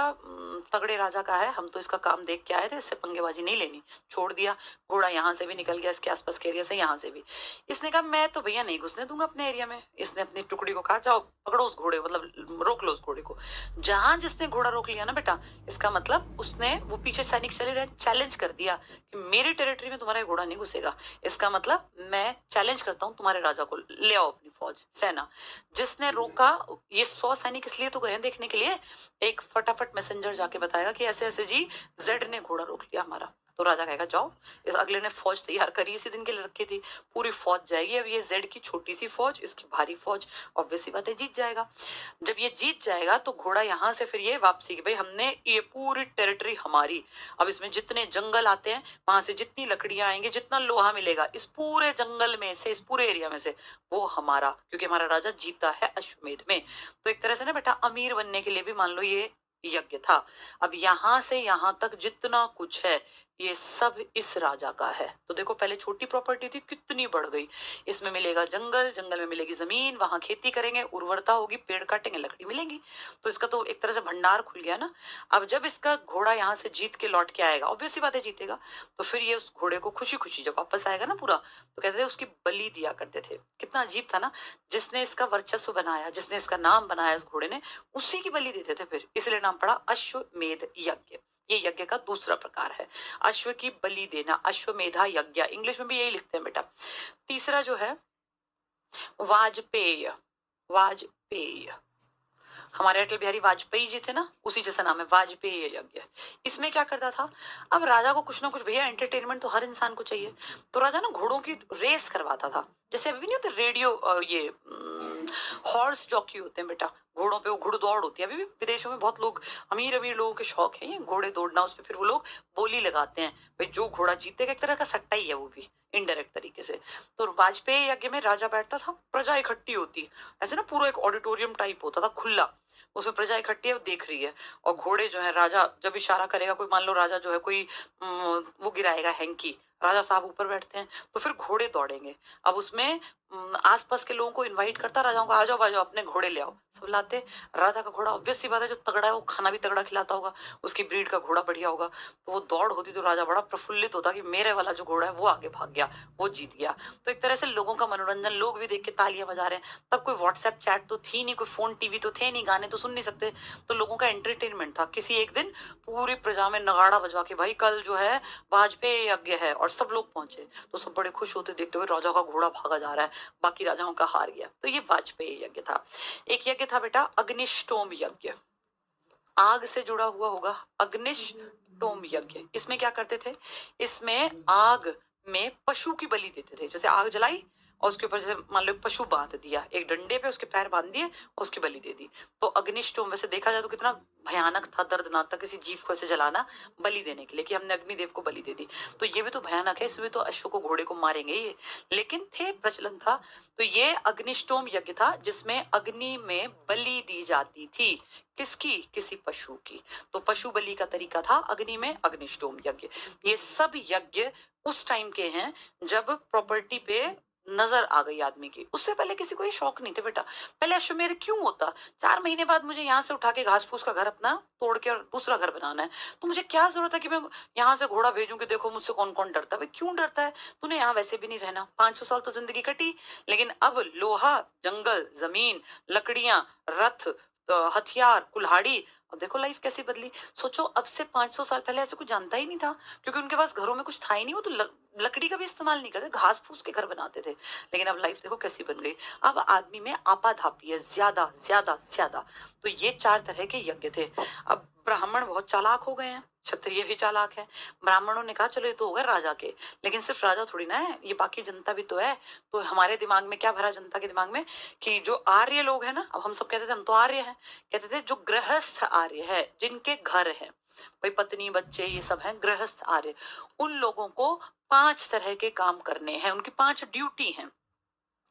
तगड़े राजा का है, हम तो इसका काम देख के आए थे, इससे पंगेबाजी नहीं लेनी, छोड़ दिया। घोड़ा यहाँ से भी निकल गया, इसके आसपास के एरिया से, यहाँ से भी। इसने कहा मैं तो भैया नहीं घुसने दूंगा अपने एरिया में। इसने अपनी टुकड़ी को कहा जाओ पकड़ो उस घोड़े, मतलब रोक लो उस घोड़े को। जहां जिसने घोड़ा रोक लिया ना बेटा, इसका मतलब उसने, वो पीछे सैनिक चले रहे, चैलेंज कर दिया कि मेरी टेरिटरी में तुम्हारा घोड़ा नहीं घुसेगा। इसका मतलब मैं चैलेंज करता हूँ तुम्हारे राजा को, ले आओ अपनी फौज सेना। जिसने रोका, ये 100 सैनिक इसलिए तो गए देखने के लिए, एक फटाफट मैसेंजर जाके बताएगा कि ऐसे ऐसे जी जेड ने घोड़ा रोक लिया हमारा। तो राजा कहेगा जाओ, इस अगले ने फौज तैयार करी, इसी दिन के लिए रखी थी, पूरी फौज जाएगी। अब ये जेड की छोटी सी फौज, इसकी भारी फौज, ऑब्वियस सी बात है जीत जाएगा। जब ये जीत जाएगा तो घोड़ा यहाँ से फिर ये वापसी की, भाई हमने ये पूरी टेरिटरी हमारी, अब इसमें जितने जंगल आते हैं वहां से जितनी लकड़ियां आएंगी, जितना लोहा मिलेगा इस पूरे जंगल में से, इस पूरे एरिया में से, वो हमारा, क्योंकि हमारा राजा जीता है अश्वमेध में। तो एक तरह से ना बेटा अमीर बनने के लिए भी मान लो ये यज्ञ था। अब यहां से यहां तक जितना कुछ है ये सब इस राजा का है। तो देखो पहले छोटी प्रॉपर्टी थी, कितनी बढ़ गई। इसमें मिलेगा जंगल, जंगल में मिलेगी जमीन, वहां खेती करेंगे, उर्वरता होगी, पेड़ काटेंगे, लकड़ी मिलेगी। तो इसका तो एक तरह से भंडार खुल गया ना। अब जब इसका घोड़ा यहाँ से जीत के लौट के आएगा, ऑब्वियस सी बात है जीतेगा, तो फिर ये उस घोड़े को खुशी खुशी जब वापस आएगा ना पूरा, तो कहते थे उसकी बलि दिया करते थे। कितना अजीब था ना, जिसने इसका वर्चस्व बनाया, जिसने इसका नाम बनाया इस घोड़े ने, उसी की बलि देते थे फिर, इसलिए नाम पड़ा अश्वमेध यज्ञ। ये यज्ञ का दूसरा प्रकार है, अश्व की बलि देना, अश्वमेधा यज्ञ, इंग्लिश में भी यही लिखते हैं बेटा। तीसरा जो है वाजपेय, वाजपेय, हमारे अटल बिहारी वाजपेयी जी थे ना, उसी जैसा नाम है, वाजपेयी यज्ञ। इसमें क्या करता था, अब राजा को कुछ ना कुछ, भैया एंटरटेनमेंट तो हर इंसान को चाहिए, तो राजा ना घोड़ों की रेस करवाता था। जैसे अभी नहीं होते रेडियो, ये हॉर्स जॉकी होते हैं बेटा, घोड़ों पे वो घुड़दौड़ होती है। अभी भी विदेशों में बहुत लोग, अमीर अमीर लोगों के शौक है ये घोड़े दौड़ना, उस पे फिर वो लोग बोली लगाते हैं भाई जो घोड़ा जीतेगा, एक तरह का सट्टा ही है वो भी इनडायरेक्ट तरीके से। तो वाजपेयी यज्ञ में राजा बैठता था, प्रजा इकट्ठी होती, ऐसे ना पूरा एक ऑडिटोरियम टाइप होता था खुला, उसमें प्रजा इकट्ठी है, वो देख रही है, और घोड़े जो है, राजा जब इशारा करेगा, कोई मान लो राजा जो है कोई वो गिराएगा हैंकी, राजा साहब ऊपर बैठते हैं, तो फिर घोड़े दौड़ेंगे। अब उसमें आसपास के लोगों को इनवाइट करता, राजाओं को आ जाओ आ जाओ अपने घोड़े ले आओ, सब लाते। राजा का घोड़ा ऑब्वियस सी बात है जो तगड़ा है वो खाना भी तगड़ा खिलाता होगा, उसकी ब्रीड का घोड़ा बढ़िया होगा, तो वो दौड़ होती तो राजा बड़ा प्रफुल्लित होता कि मेरे वाला जो घोड़ा है वो आगे भाग गया, वो जीत गया। तो एक तरह से लोगों का मनोरंजन, लोग भी देख के तालियां बजा रहे हैं। तब कोई व्हाट्सएप चैट तो थी नहीं, कोई फोन टीवी तो थे नहीं, गाने तो सुन नहीं सकते, तो लोगों का एंटरटेनमेंट था। किसी एक दिन पूरी प्रजा में नगाड़ा बजवा के भाई कल जो है वाजपेयी यज्ञ है, और सब लोग पहुंचे, तो सब बड़े खुश होते देखते हुए राजा का घोड़ा भागा जा रहा है, बाकी राजाओं का हार गया। तो ये वाजपेयी यज्ञ था। एक यज्ञ था बेटा अग्निष्टोम यज्ञ, आग से जुड़ा हुआ होगा, अग्निष्टोम यज्ञ। इसमें क्या करते थे, इसमें आग में पशु की बलि देते थे। जैसे आग जलाई और उसके ऊपर जैसे मान लो पशु बांध दिया एक डंडे पे, उसके पैर बांध दिए और उसकी बलि दे दी। तो अग्निष्टोम वैसे देखा जाए तो कितना भयानक था, दर्दनाक था, किसी जीव को ऐसे जलाना बलि देने के लिए कि हमने अग्निदेव को बलि दे दी। तो ये भी तो भयानक है, इसमें तो अश्व को घोड़े को मारेंगे ये, लेकिन थे, प्रचलन था। तो ये अग्निष्टोम यज्ञ था जिसमें अग्नि में बलि दी जाती थी, किसकी, किसी पशु की। तो पशु बलि का तरीका था अग्नि में अग्निष्टोम यज्ञ। ये सब यज्ञ उस टाइम के हैं जब प्रॉपर्टी पे नजर आ गई आदमी की। उससे पहले किसी को ये शौक नहीं थे बेटा। पहले अश्वमेध क्यों होता, 4 महीने बाद मुझे यहाँ से उठा के घास फूस का घर अपना तोड़ के और दूसरा घर बनाना है, तो मुझे क्या जरूरत है कि मैं यहाँ से घोड़ा भेजूं कि देखो मुझसे कौन कौन डरता है। भाई क्यों डरता है, तूने यहाँ वैसे भी नहीं रहना, 500 साल तो जिंदगी कटी। लेकिन अब लोहा, जंगल, जमीन, लकड़ियां, रथ, हथियार, कुल्हाड़ी, अब देखो लाइफ कैसी बदली। सोचो अब से 500 साल पहले ऐसे कुछ जानता ही नहीं था, क्योंकि उनके पास घरों में कुछ था ही नहीं, वो तो लकड़ी का भी इस्तेमाल नहीं करते, घास फूस के घर बनाते थे। लेकिन अब लाइफ देखो कैसी बन गई, अब आदमी में आपाधापी है ज्यादा ज्यादा ज्यादा। तो ये 4 तरह के यज्ञ थे। अब ब्राह्मण बहुत चालाक हो गए हैं, क्षत्रिय भी चालाक है। ब्राह्मणों ने कहा चलो ये तो हो गए राजा के, लेकिन सिर्फ राजा थोड़ी ना है, ये बाकी जनता भी तो है। तो हमारे दिमाग में क्या भरा, जनता के दिमाग में, कि जो आर्य लोग हैं ना, अब हम सब कहते थे हम तो आर्य हैं, कहते थे जो गृहस्थ आर्य है, जिनके घर है भाई पत्नी बच्चे ये सब हैं, गृहस्थ आर्य, उन लोगों को 5 तरह के काम करने हैं, उनकी 5 ड्यूटी हैं,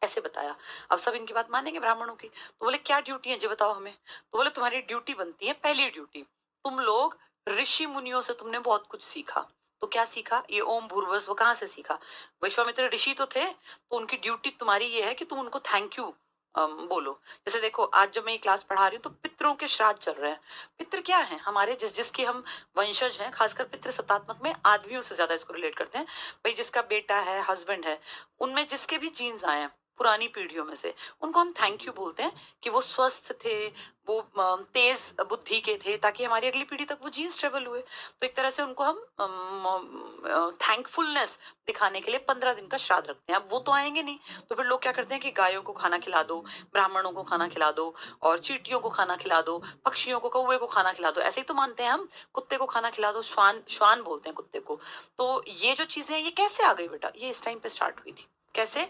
ऐसे बताया। अब सब इनकी बात मानेंगे ब्राह्मणों की, तो बोले क्या ड्यूटी है जी बताओ हमें। तो बोले तुम्हारी ड्यूटी बनती है, पहली ड्यूटी, तुम लोग ऋषि मुनियों से तुमने बहुत कुछ सीखा। तो क्या सीखा, ये ओम भूर्भुवस्व कहाँ से सीखा, विश्वामित्र ऋषि तो थे, तो उनकी ड्यूटी तुम्हारी ये है कि तुम उनको थैंक यू बोलो। जैसे देखो आज जब मैं ये क्लास पढ़ा रही हूँ तो पितरों के श्राद्ध चल रहे हैं। पितृ क्या है, हमारे जिसकी हम वंशज हैं, खासकर पितृ सत्तात्मक में आदमियों से ज्यादा इसको रिलेट करते हैं। भाई जिसका बेटा है, हस्बैंड है, उनमें जिसके भी जीन्स आए हैं पुरानी पीढ़ियों में से, उनको हम थैंक यू बोलते हैं कि वो स्वस्थ थे, वो तेज बुद्धि के थे, ताकि हमारी अगली पीढ़ी तक वो जीन्स ट्रेवल हुए। तो एक तरह से उनको हम थैंकफुलनेस दिखाने के लिए 15 दिन का श्राद्ध रखते हैं। अब वो तो आएंगे नहीं, तो फिर लोग क्या करते हैं कि गायों को खाना खिला दो, ब्राह्मणों को खाना खिला दो, और चींटियों को खाना खिला दो, पक्षियों को, कौवे को खाना खिला दो, ऐसे ही तो मानते हैं हम। कुत्ते को खाना खिला दो, श्वान, श्वान बोलते हैं कुत्ते को। तो ये जो चीजें हैं ये कैसे आ गई बेटा, ये इस टाइम पे स्टार्ट हुई थी। कैसे,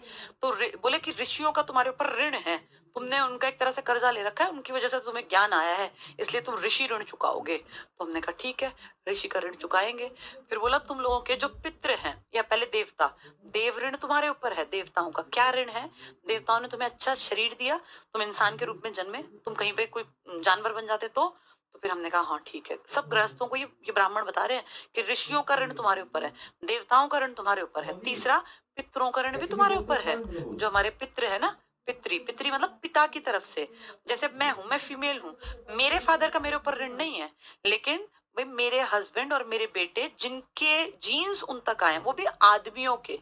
तो बोले कि ऋषियों का तुम्हारे ऊपर ऋण है, तुमने उनका एक तरह से कर्जा ले रखा है, उनकी वजह से तुम्हें ज्ञान आया है, इसलिए तुम ऋषि ऋण चुकाओगे। तो हमने कहा ठीक है, ऋषि का ऋण चुकाएंगे। फिर बोला तुम लोगों के जो पितृ हैं, या पहले देवता, देव ऋण तुम्हारे ऊपर है। देवताओं का क्या ऋण है, देवताओं ने तुम्हें अच्छा शरीर दिया, तुम इंसान के रूप में जन्मे, तुम कहीं पे कोई जानवर बन जाते तो फिर हमने कहा हाँ ठीक है। सब गृहस्थों को ये ब्राह्मण बता रहे हैं कि ऋषियों का ऋण तुम्हारे ऊपर है, देवताओं का ऋण तुम्हारे ऊपर है, तीसरा पितरों का ऋण भी तुम्हारे ऊपर है। जो हमारे पितृ है ना, पितरी, पितरी मतलब पिता की तरफ से। जैसे मैं हूं, मैं फीमेल हूं, मेरे फादर का मेरे ऊपर ऋण नहीं है, लेकिन भाई मेरे हस्बैंड और मेरे बेटे जिनके जीन्स उन तक आए, वो भी आदमियों के,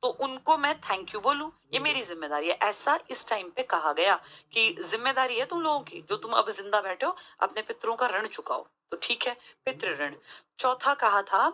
तो उनको मैं थैंक यू बोलूं, ये मेरी जिम्मेदारी है। ऐसा इस टाइम पे कहा गया कि जिम्मेदारी है तुम लोगों की, जो तुम अब जिंदा बैठे हो, अपने पितरों का ऋण चुकाओ। तो ठीक है, पितृ ऋण। चौथा कहा था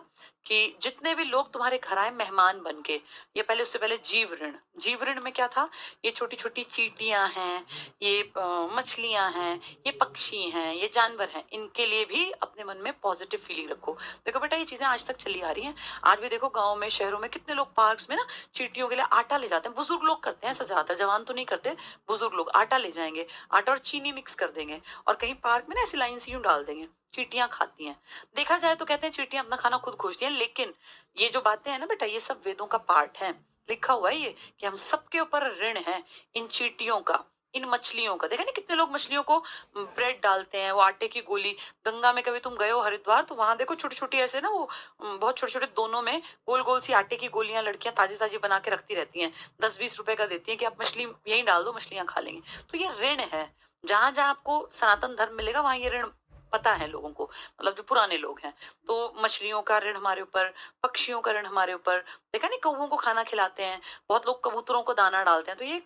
कि जितने भी लोग तुम्हारे घर आए मेहमान बन के, ये पहले, उससे पहले जीव ऋण। जीव ऋण में क्या था, ये छोटी छोटी चींटियां हैं, ये मछलियां हैं, ये पक्षी हैं, ये जानवर हैं, इनके लिए भी अपने मन में पॉजिटिव फीलिंग रखो। देखो बेटा ये चीजें आज तक चली आ रही हैं। आज भी देखो गाँव में, शहरों में कितने लोग पार्क्स में ना चींटियों के लिए आटा ले जाते हैं, बुजुर्ग लोग करते हैं ऐसा, ज्यादातर जवान तो नहीं करते, बुजुर्ग लोग आटा ले जाएंगे, आटा और चीनी मिक्स कर देंगे और कहीं पार्क में ना ऐसी लाइन से यूं डाल देंगे, चींटियां खाती हैं। देखा जाए तो कहते हैं चींटियां अपना खाना खुद खोजती हैं, लेकिन ये जो बातें हैं ना बेटा, ये सब वेदों का पार्ट है। लिखा हुआ है ये कि हम सबके ऊपर ऋण है इन चींटियों का, इन मछलियों का। देखा नहीं कितने लोग मछलियों को ब्रेड डालते हैं, वो आटे की गोली। गंगा में कभी तुम गए हो हरिद्वार तो वहां देखो छोटी छोटी ऐसे ना वो बहुत छोटे छोटे दोनों में गोल गोल सी आटे की गोलियां लड़कियां ताजी ताजी बना के रखती रहती हैं, 10-20 रुपए का देती हैं कि आप मछली यही डाल दो, मछलियां खा लेंगे। तो ये ऋण है। जहां जहां आपको सनातन धर्म मिलेगा वहां ये ऋण पता है लोगों को, मतलब जो पुराने लोग हैं। तो मछलियों का ऋण हमारे ऊपर, पक्षियों का ऋण हमारे ऊपर। देखा नहीं कौवों को खाना खिलाते हैं, बहुत लोग कबूतरों को दाना डालते हैं, तो ये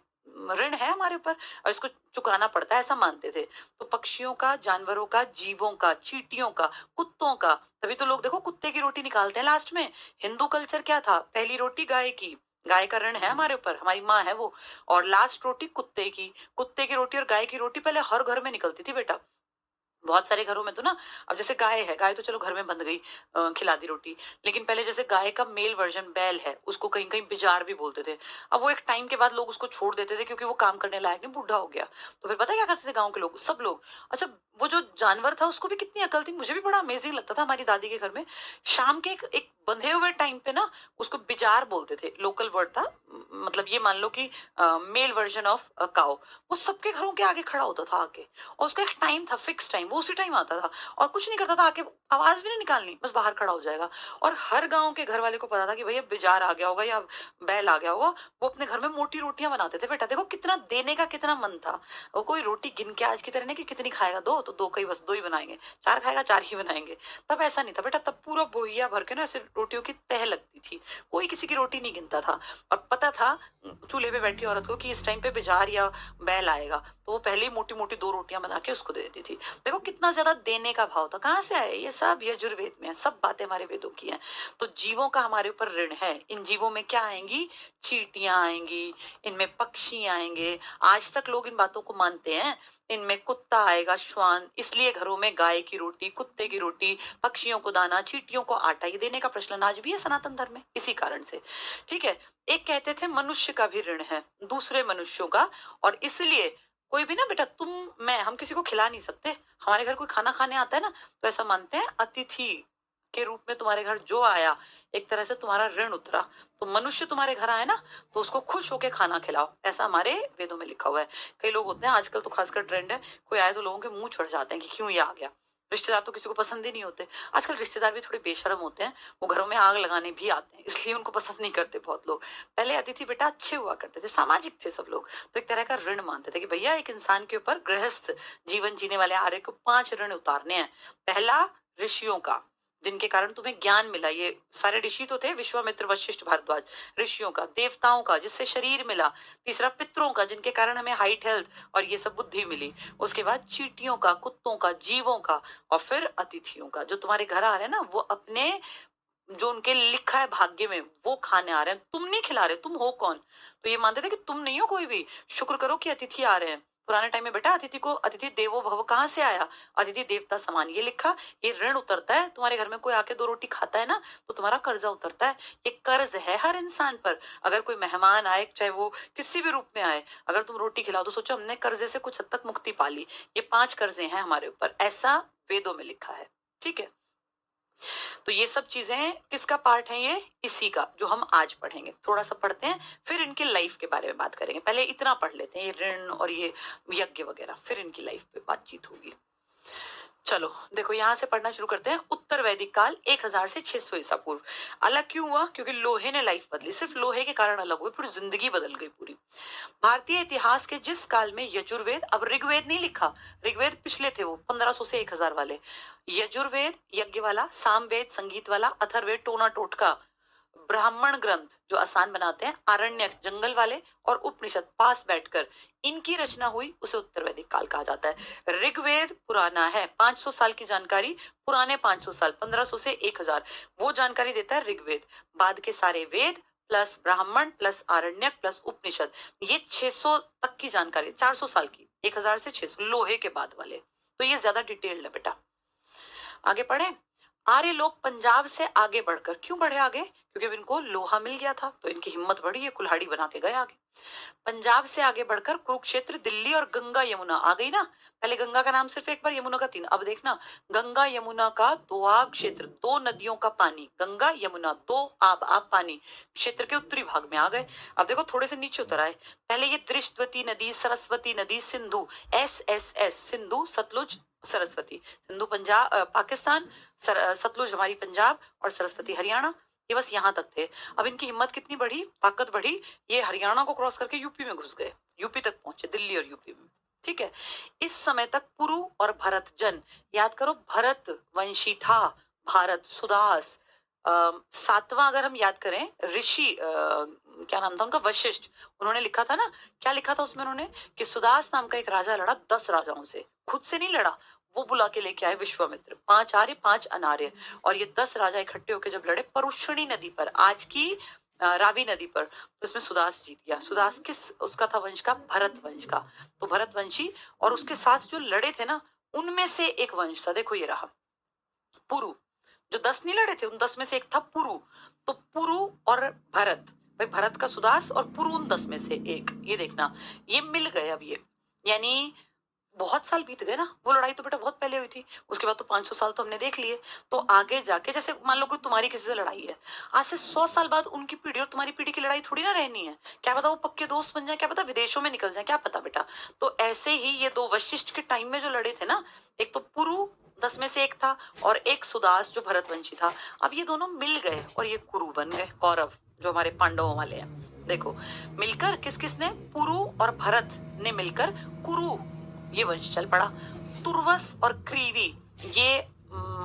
ऋण है हमारे ऊपर और इसको चुकाना पड़ता है, ऐसा मानते थे। तो पक्षियों का, जानवरों का, जीवों का, चींटियों का, कुत्तों का। तभी तो लोग देखो कुत्ते की रोटी निकालते हैं लास्ट में। हिंदू कल्चर क्या था, पहली रोटी गाय की, गाय का ऋण है हमारे ऊपर, हमारी माँ है वो। और लास्ट रोटी कुत्ते की, कुत्ते की रोटी और गाय की रोटी पहले हर घर में निकलती थी बेटा। बहुत सारे घरों में तो ना, अब जैसे गाय है, गाय तो चलो घर में बंध गई, खिला दी रोटी। लेकिन पहले जैसे गाय का मेल वर्जन बैल है, उसको कहीं कहीं बिजार भी बोलते थे। अब वो एक टाइम के बाद लोग उसको छोड़ देते थे क्योंकि वो काम करने लायक नहीं, बूढ़ा हो गया। तो फिर पता है क्या करते थे गाँव के लोग, सब लोग, अच्छा वो जो जानवर था उसको भी कितनी अकल थी, मुझे भी बड़ा अमेजिंग लगता था। हमारी दादी के घर में शाम के एक बंधे हुए टाइम पे ना उसको बिजार बोलते थे, लोकल वर्ड था। मतलब ये मान लो कि मेल वर्जन ऑफ काउ। वो सबके घरों के आगे खड़ा होता था आके, और उसका एक टाइम था, फिक्स टाइम, वो उसी टाइम आता था और कुछ नहीं करता था, आके आवाज भी नहीं निकालनी, बस बाहर खड़ा हो जाएगा। और हर गांव के घर वाले को पता था कि भैया बिजार आ गया होगा या बैल आ गया होगा। वो अपने घर में मोटी रोटियां बनाते थे बेटा, देखो कितना देने का कितना मन था। वो कोई रोटी गिन के आज की तरह नहीं कि कितनी खाएगा, दो तो दो, कई बस दो ही बनाएंगे, चार खाएगा चार ही बनाएंगे। तब ऐसा नहीं था बेटा, तब पूरा बोहिया भर के ना ऐसे रोटियों की तह लगती थी, कोई किसी की रोटी नहीं गिनता था। और पता था चूल्हे पे बैठी औरत को कि इस टाइम पे बिजार या बैल आएगा, तो वो पहले ही मोटी मोटी दो रोटियां बना के उसको दे देती थी। देखो कितना ज्यादा देने का भाव था। कहाँ से आए ये सब, यजुर्वेद में है, सब बातें हमारे वेदों की हैं। तो जीवों का हमारे ऊपर ऋण है। इन जीवों में क्या आएंगी, चींटियां आएंगी, इनमें पक्षी आएंगे, आज तक लोग इन बातों को मानते हैं। इनमें कुत्ता आएगा, श्वान, इसलिए घरों में गाय की रोटी, कुत्ते की रोटी, पक्षियों को दाना, चींटियों को आटा, ये देने का प्रचलन आज भी है सनातन धर्म में, इसी कारण से। ठीक है। एक कहते थे मनुष्य का भी ऋण है दूसरे मनुष्यों का, और इसलिए कोई भी ना बेटा, तुम मैं हम किसी को खिला नहीं सकते। हमारे घर कोई खाना खाने आता है ना, तो ऐसा मानते हैं अतिथि के रूप में तुम्हारे घर जो आया, एक तरह से तुम्हारा ऋण उतरा। तो मनुष्य तुम्हारे घर आए ना, तो उसको खुश होके खाना खिलाओ, ऐसा हमारे वेदों में लिखा हुआ है। कई लोग होते हैं आजकल तो खासकर ट्रेंड है, कोई आए तो लोगों के मुंह चढ़ जाते हैं कि क्यों ये आ गया। रिश्तेदार तो किसी को पसंद ही नहीं होते। आजकल रिश्तेदार भी थोड़े बेशर्म होते हैं, वो घरों में आग लगाने भी आते हैं, इसलिए उनको पसंद नहीं करते बहुत लोग। पहले अतिथि बेटा अच्छे हुआ करते थे, सामाजिक थे सब लोग, तो एक तरह का ऋण मानते थे कि भैया एक इंसान के ऊपर, गृहस्थ जीवन जीने वाले आर्य को 5 ऋण उतारने हैं। पहला, ऋषियों का, जिनके कारण तुम्हें ज्ञान मिला, ये सारे ऋषि तो थे, विश्वामित्र, वशिष्ठ, भारद्वाज। ऋषियों का, देवताओं का, जिससे शरीर मिला। तीसरा, पितरों का, जिनके कारण हमें हाइट, हेल्थ और ये सब बुद्धि मिली। उसके बाद चींटियों का, कुत्तों का, जीवों का, और फिर अतिथियों का, जो तुम्हारे घर आ रहे हैं ना, वो अपने जो उनके लिखा है भाग्य में वो खाने आ रहे हैं, तुम नहीं खिला रहे, तुम हो कौन। तो ये मानते थे कि तुम नहीं हो कोई भी, शुक्र करो कि अतिथि आ रहे हैं। पुराने टाइम में बेटा अतिथि को, अतिथि देवो भव कहाँ से आया, अतिथि देवता समान, ये लिखा। ये ऋण उतरता है, तुम्हारे घर में कोई आके 2 रोटी खाता है ना, तो तुम्हारा कर्जा उतरता है। ये कर्ज है हर इंसान पर। अगर कोई मेहमान आए, चाहे वो किसी भी रूप में आए, अगर तुम रोटी खिलाओ तो सोचो हमने कर्जे से कुछ हद तक मुक्ति पा ली। ये 5 कर्जे हैं हमारे ऊपर, ऐसा वेदों में लिखा है। ठीक है। तो ये सब चीजें किसका पार्ट है, ये इसी का, जो हम आज पढ़ेंगे। थोड़ा सा पढ़ते हैं, फिर इनकी लाइफ के बारे में बात करेंगे। पहले इतना पढ़ लेते हैं, ये ऋण और ये यज्ञ वगैरह, फिर इनकी लाइफ पे बातचीत होगी। चलो देखो यहां से पढ़ना शुरू करते हैं। उत्तर वैदिक काल 1000 से 600 ईसा पूर्व। अलग क्यों हुआ, क्योंकि लोहे ने लाइफ बदली, सिर्फ लोहे के कारण अलग हुए, फिर जिंदगी बदल गई पूरी। भारतीय इतिहास के जिस काल में यजुर्वेद, अब ऋग्वेद नहीं लिखा, ऋग्वेद पिछले थे वो 1500 से 1000 वाले, यजुर्वेद यज्ञ वाला, सामवेद संगीत वाला, अथर्ववेद टोना टोटका, ब्राह्मण ग्रंथ जो आसान बनाते हैं, आरण्यक जंगल वाले, और उपनिषद पास बैठकर इनकी रचना हुई, उसे उत्तर वैदिक काल कहा जाता है। ऋग्वेद पुराना है, 500 साल की जानकारी, पुराने 500 साल, 1500 से 1000, वो जानकारी देता है ऋग्वेद। बाद के सारे वेद प्लस ब्राह्मण प्लस आरण्यक प्लस उपनिषद, ये 600 तक की जानकारी, 400 साल की, 1000 से 600 लोहे के बाद वाले। तो ये ज्यादा डिटेल्ड है बेटा। आगे पढ़े। आर्य लोग पंजाब से आगे बढ़कर क्यों बढ़े आगे, क्योंकि अब इनको लोहा मिल गया था, तो इनकी हिम्मत बढ़ी, ये कुल्हाड़ी बना के गए आगे। पंजाब से आगे बढ़कर कुरुक्षेत्र, दिल्ली और गंगा यमुना आ गई ना। पहले गंगा का नाम सिर्फ एक बार, यमुना का 3, अब देखना गंगा यमुना का दोआब क्षेत्र, 2 नदियों का पानी, गंगा यमुना 2 आब पानी क्षेत्र के उत्तरी भाग में आ गए। अब देखो थोड़े से नीचे उतर आए, पहले ये दृष्टवती नदी, सरस्वती नदी, सिंधु, SSS, सिंधु, सतलुज, सरस्वती। सिंधु पंजाब पाकिस्तान, सतलुज हमारी पंजाब और सरस्वती हरियाणा। ये बस यहाँ तक थे। अब इनकी हिम्मत कितनी बढ़ी, ताकत बढ़ी, ये हरियाणा को क्रॉस करके यूपी में घुस गए, यूपी तक पहुंचे, दिल्ली और यूपी में। ठीक है, इस समय तक पुरु और भरत जन, याद करो भरत वंशी था, भारत, सुदास, सातवां अगर हम याद करें, ऋषि क्या नाम था उनका, वशिष्ठ, उन्होंने लिखा था ना, क्या लिखा था उसमें उन्होंने, कि सुदास नाम का एक राजा लड़ा 10 राजाओं से, खुद से नहीं लड़ा, वो बुला के लेके आए विश्वामित्र, 5 आर्य 5 अनार्य, और ये 10 राजा इकट्ठे होकर जब लड़े परुष्णी नदी पर, आज की रावी नदी पर, तो इसमें सुदास जीत गया। सुदास किस उसका था वंश का, भरत वंश का, तो भरत वंशी, और उसके साथ जो लड़े थे ना, उनमें से एक वंश था, देखो ये रहा पुरु, जो 10 नहीं लड़े थे उन 10 में से एक था पुरु, तो पुरु और भरत, भाई भरत का सुदास और पुरु उन 10 में से एक, ये देखना ये मिल गए अब ये, यानी बहुत साल बीत गए ना, वो लड़ाई तो बेटा बहुत पहले हुई थी, उसके बाद तो 500 साल तो हमने देख लिए, तो आगे जाके जैसे मान लो कोई तुम्हारी किसी से लड़ाई है, आज से 100 साल बाद उनकी पीढ़ी और तुम्हारी पीढ़ी की लड़ाई थोड़ी ना रहनी है, क्या पता वो पक्के दोस्त बन जाए, क्या पता विदेशों में निकल जाए, क्या पता बेटा। तो ऐसे ही ये 2 वशिष्ठ के टाइम में जो लड़े थे ना, एक तो पुरु 10 में से एक था, और एक सुदास जो भरतवंशी था, अब ये दोनों मिल गए और ये कुरु बन गए, कौरव जो हमारे पांडवों वाले हैं। देखो मिलकर किस किसने, पुरु और भरत ने मिलकर कुरु ये वंश चल पड़ा। तुर्वस और क्रीवी, ये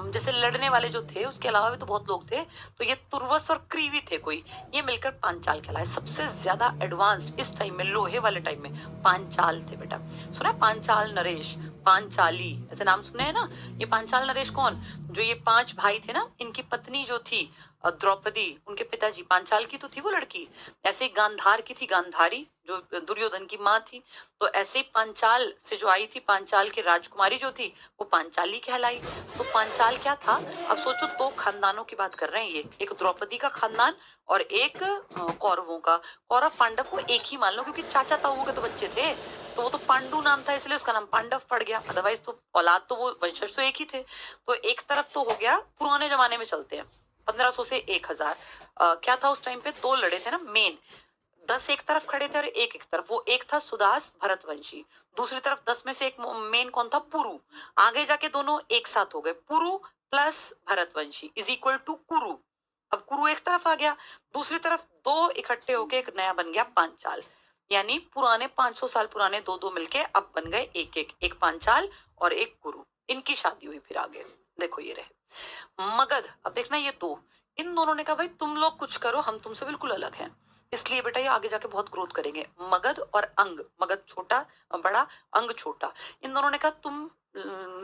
जैसे लड़ने वाले जो थे, उसके अलावा भी तो बहुत लोग थे, तो ये तुर्वस और क्रीवी थे कोई, ये मिलकर पांचाल कहलाए। सबसे ज्यादा एडवांस्ड इस टाइम में, लोहे वाले टाइम में पांचाल थे बेटा। सुना है पांचाल नरेश, पांचाली, ऐसे नाम सुने हैं ना। ये पांचाल नरेश कौन, जो ये 5 भाई थे ना, इनकी पत्नी जो थी द्रौपदी, उनके पिताजी, पांचाल की तो थी वो लड़की, ऐसे ही गांधार की थी गांधारी, जो दुर्योधन की माँ थी, तो ऐसे ही पांचाल से जो आई थी, पांचाल की राजकुमारी जो थी, वो पांचाली कहलाई। तो पांचाल क्या था, अब सोचो 2 खानदानों की बात कर रहे हैं ये, एक द्रौपदी का खानदान और एक कौरवों का। कौरव पांडव को एक ही मान लो, क्योंकि चाचा ताऊ के तो बच्चे थे, तो वो तो पांडु नाम था इसलिए उसका नाम पांडव पड़ गया, अदरवाइज तो औलाद तो वो वंशज तो एक ही थे। तो एक तरफ तो हो गया, पुराने जमाने में चलते हैं 1500 से 1000, क्या था उस टाइम पे, 2 लड़े थे ना मेन, 10 एक तरफ खड़े थे और एक तरफ, वो एक था सुदास भरतवंशी, दूसरी तरफ 10 में से एक मेन कौन था, पुरु। आगे जाके दोनों एक साथ हो गए, पुरु प्लस भरतवंशी इज इक्वल टू कुरु। अब कुरु एक तरफ आ गया, दूसरी तरफ 2 इकट्ठे होके एक नया बन गया पांचाल, यानी पुराने 500 साल पुराने 2 मिलके अब बन गए एक पांचाल और एक कुरु। इनकी शादी हुई फिर आगे, देखो ये रहे मगध। अब देखना ये 2, इन दोनों ने कहा भाई तुम लोग कुछ करो, हम तुमसे बिल्कुल अलग हैं, इसलिए बेटा ये आगे जाके बहुत ग्रोथ करेंगे। मगध और अंग, मगध छोटा बड़ा, अंग छोटा, इन दोनों ने कहा तुम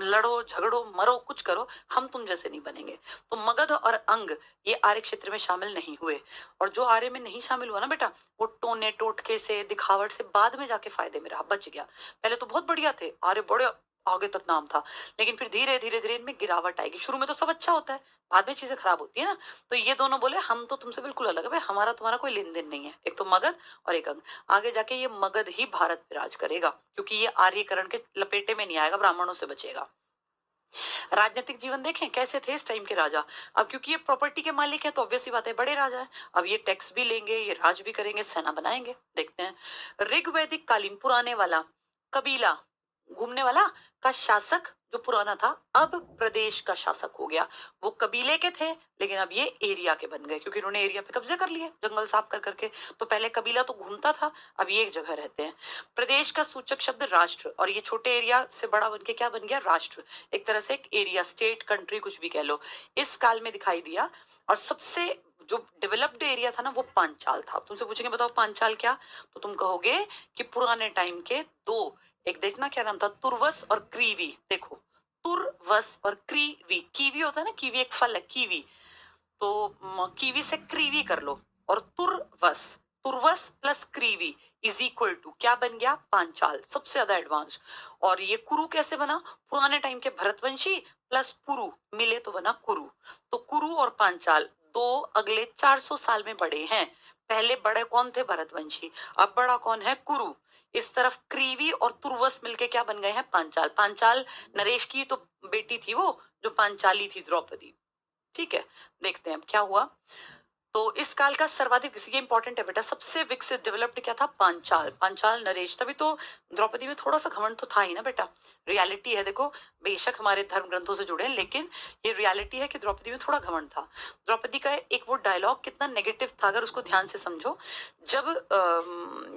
लड़ो झगड़ो मरो कुछ करो, हम तुम जैसे नहीं बनेंगे। तो मगध और अंग ये आर्य क्षेत्र में शामिल नहीं हुए, और जो आर्य में नहीं शामिल हुआ ना बेटा, वो टोने टोटके से दिखावट से बाद में जाके फायदे में रहा, बच गया। पहले तो बहुत बढ़िया थे आर्य, बड़े आगे तक नाम था, लेकिन फिर धीरे धीरे धीरे इनमें गिरावट आएगी। शुरू में तो सब अच्छा होता है, बाद में चीजें खराब होती है ना। तो ये दोनों बोले हम तो तुमसे बिल्कुल अलग है भाई, हमारा तुम्हारा कोई लेन देन नहीं है, एक तो मगध और एक अंग। आगे जाके ये मगध ही भारत पे राज करेगा, क्योंकि ये आर्यकरण के लपेटे में नहीं आएगा, ब्राह्मणों से बचेगा। राजनीतिक जीवन देखें कैसे थे इस टाइम के राजा। अब क्योंकि ये प्रॉपर्टी के मालिक हैं तो ऑब्वियस सी बात है बड़े राजा है, अब ये टैक्स भी लेंगे, ये राज भी करेंगे, सेना बनाएंगे। देखते हैं ऋग्वैदिक कालीन पुराने वाला कबीला, घूमने वाला का शासक जो पुराना था अब प्रदेश का शासक हो गया। वो कबीले के थे लेकिन अब ये एरिया के बन गए, क्योंकि इन्होंने एरिया पे कब्जे कर लिए जंगल साफ कर करके। तो पहले कबीला तो घूमता था, अब ये एक जगह रहते हैं। प्रदेश का सूचक शब्द राष्ट्र, और ये छोटे एरिया से बड़ा बन के क्या बन गया, राष्ट्र, एक तरह से एक एरिया, स्टेट, कंट्री कुछ भी कह लो, इस काल में दिखाई दिया। और सबसे जो डेवलप्ड एरिया था ना वो पांचाल था। तुमसे पूछेंगे बताओ पांचाल क्या, तो तुम कहोगे कि पुराने टाइम के 2, एक देखना क्या नाम था, तुर्वस और क्रीवी। देखो तुर्वस और क्रीवी, कीवी होता है ना, कीवी एक फल है कीवी, तो कीवी से क्रीवी कर लो, और Turvasa, Turvasa plus Krivi is equal to क्या बन गया, पांचाल, सबसे ज्यादा एडवांस। और ये कुरु कैसे बना, पुराने टाइम के भरतवंशी प्लस पुरु मिले तो बना कुरु। तो कुरु और पांचाल दो अगले 400 साल में बड़े हैं। पहले बड़े कौन थे? भरतवंशी। अब बड़ा कौन है? कुरु। इस तरफ क्रीवी और तुर्वस मिलके क्या बन गए हैं? पांचाल। पांचाल नरेश की तो बेटी थी, वो जो पांचाली थी, द्रौपदी। ठीक है, देखते हैं अब क्या हुआ। तो इस काल का सर्वाधिक, ये इंपॉर्टेंट है बेटा, सबसे विकसित डेवलप्ड क्या था? पांचाल। पांचाल नरेश। तभी तो द्रौपदी में थोड़ा सा घमंड तो था ही ना बेटा। रियलिटी है, देखो बेशक हमारे धर्म ग्रंथों से जुड़े हैं, लेकिन ये रियलिटी है कि द्रौपदी में थोड़ा घमंड था। द्रौपदी का एक वो डायलॉग कितना नेगेटिव था, अगर उसको ध्यान से समझो। जब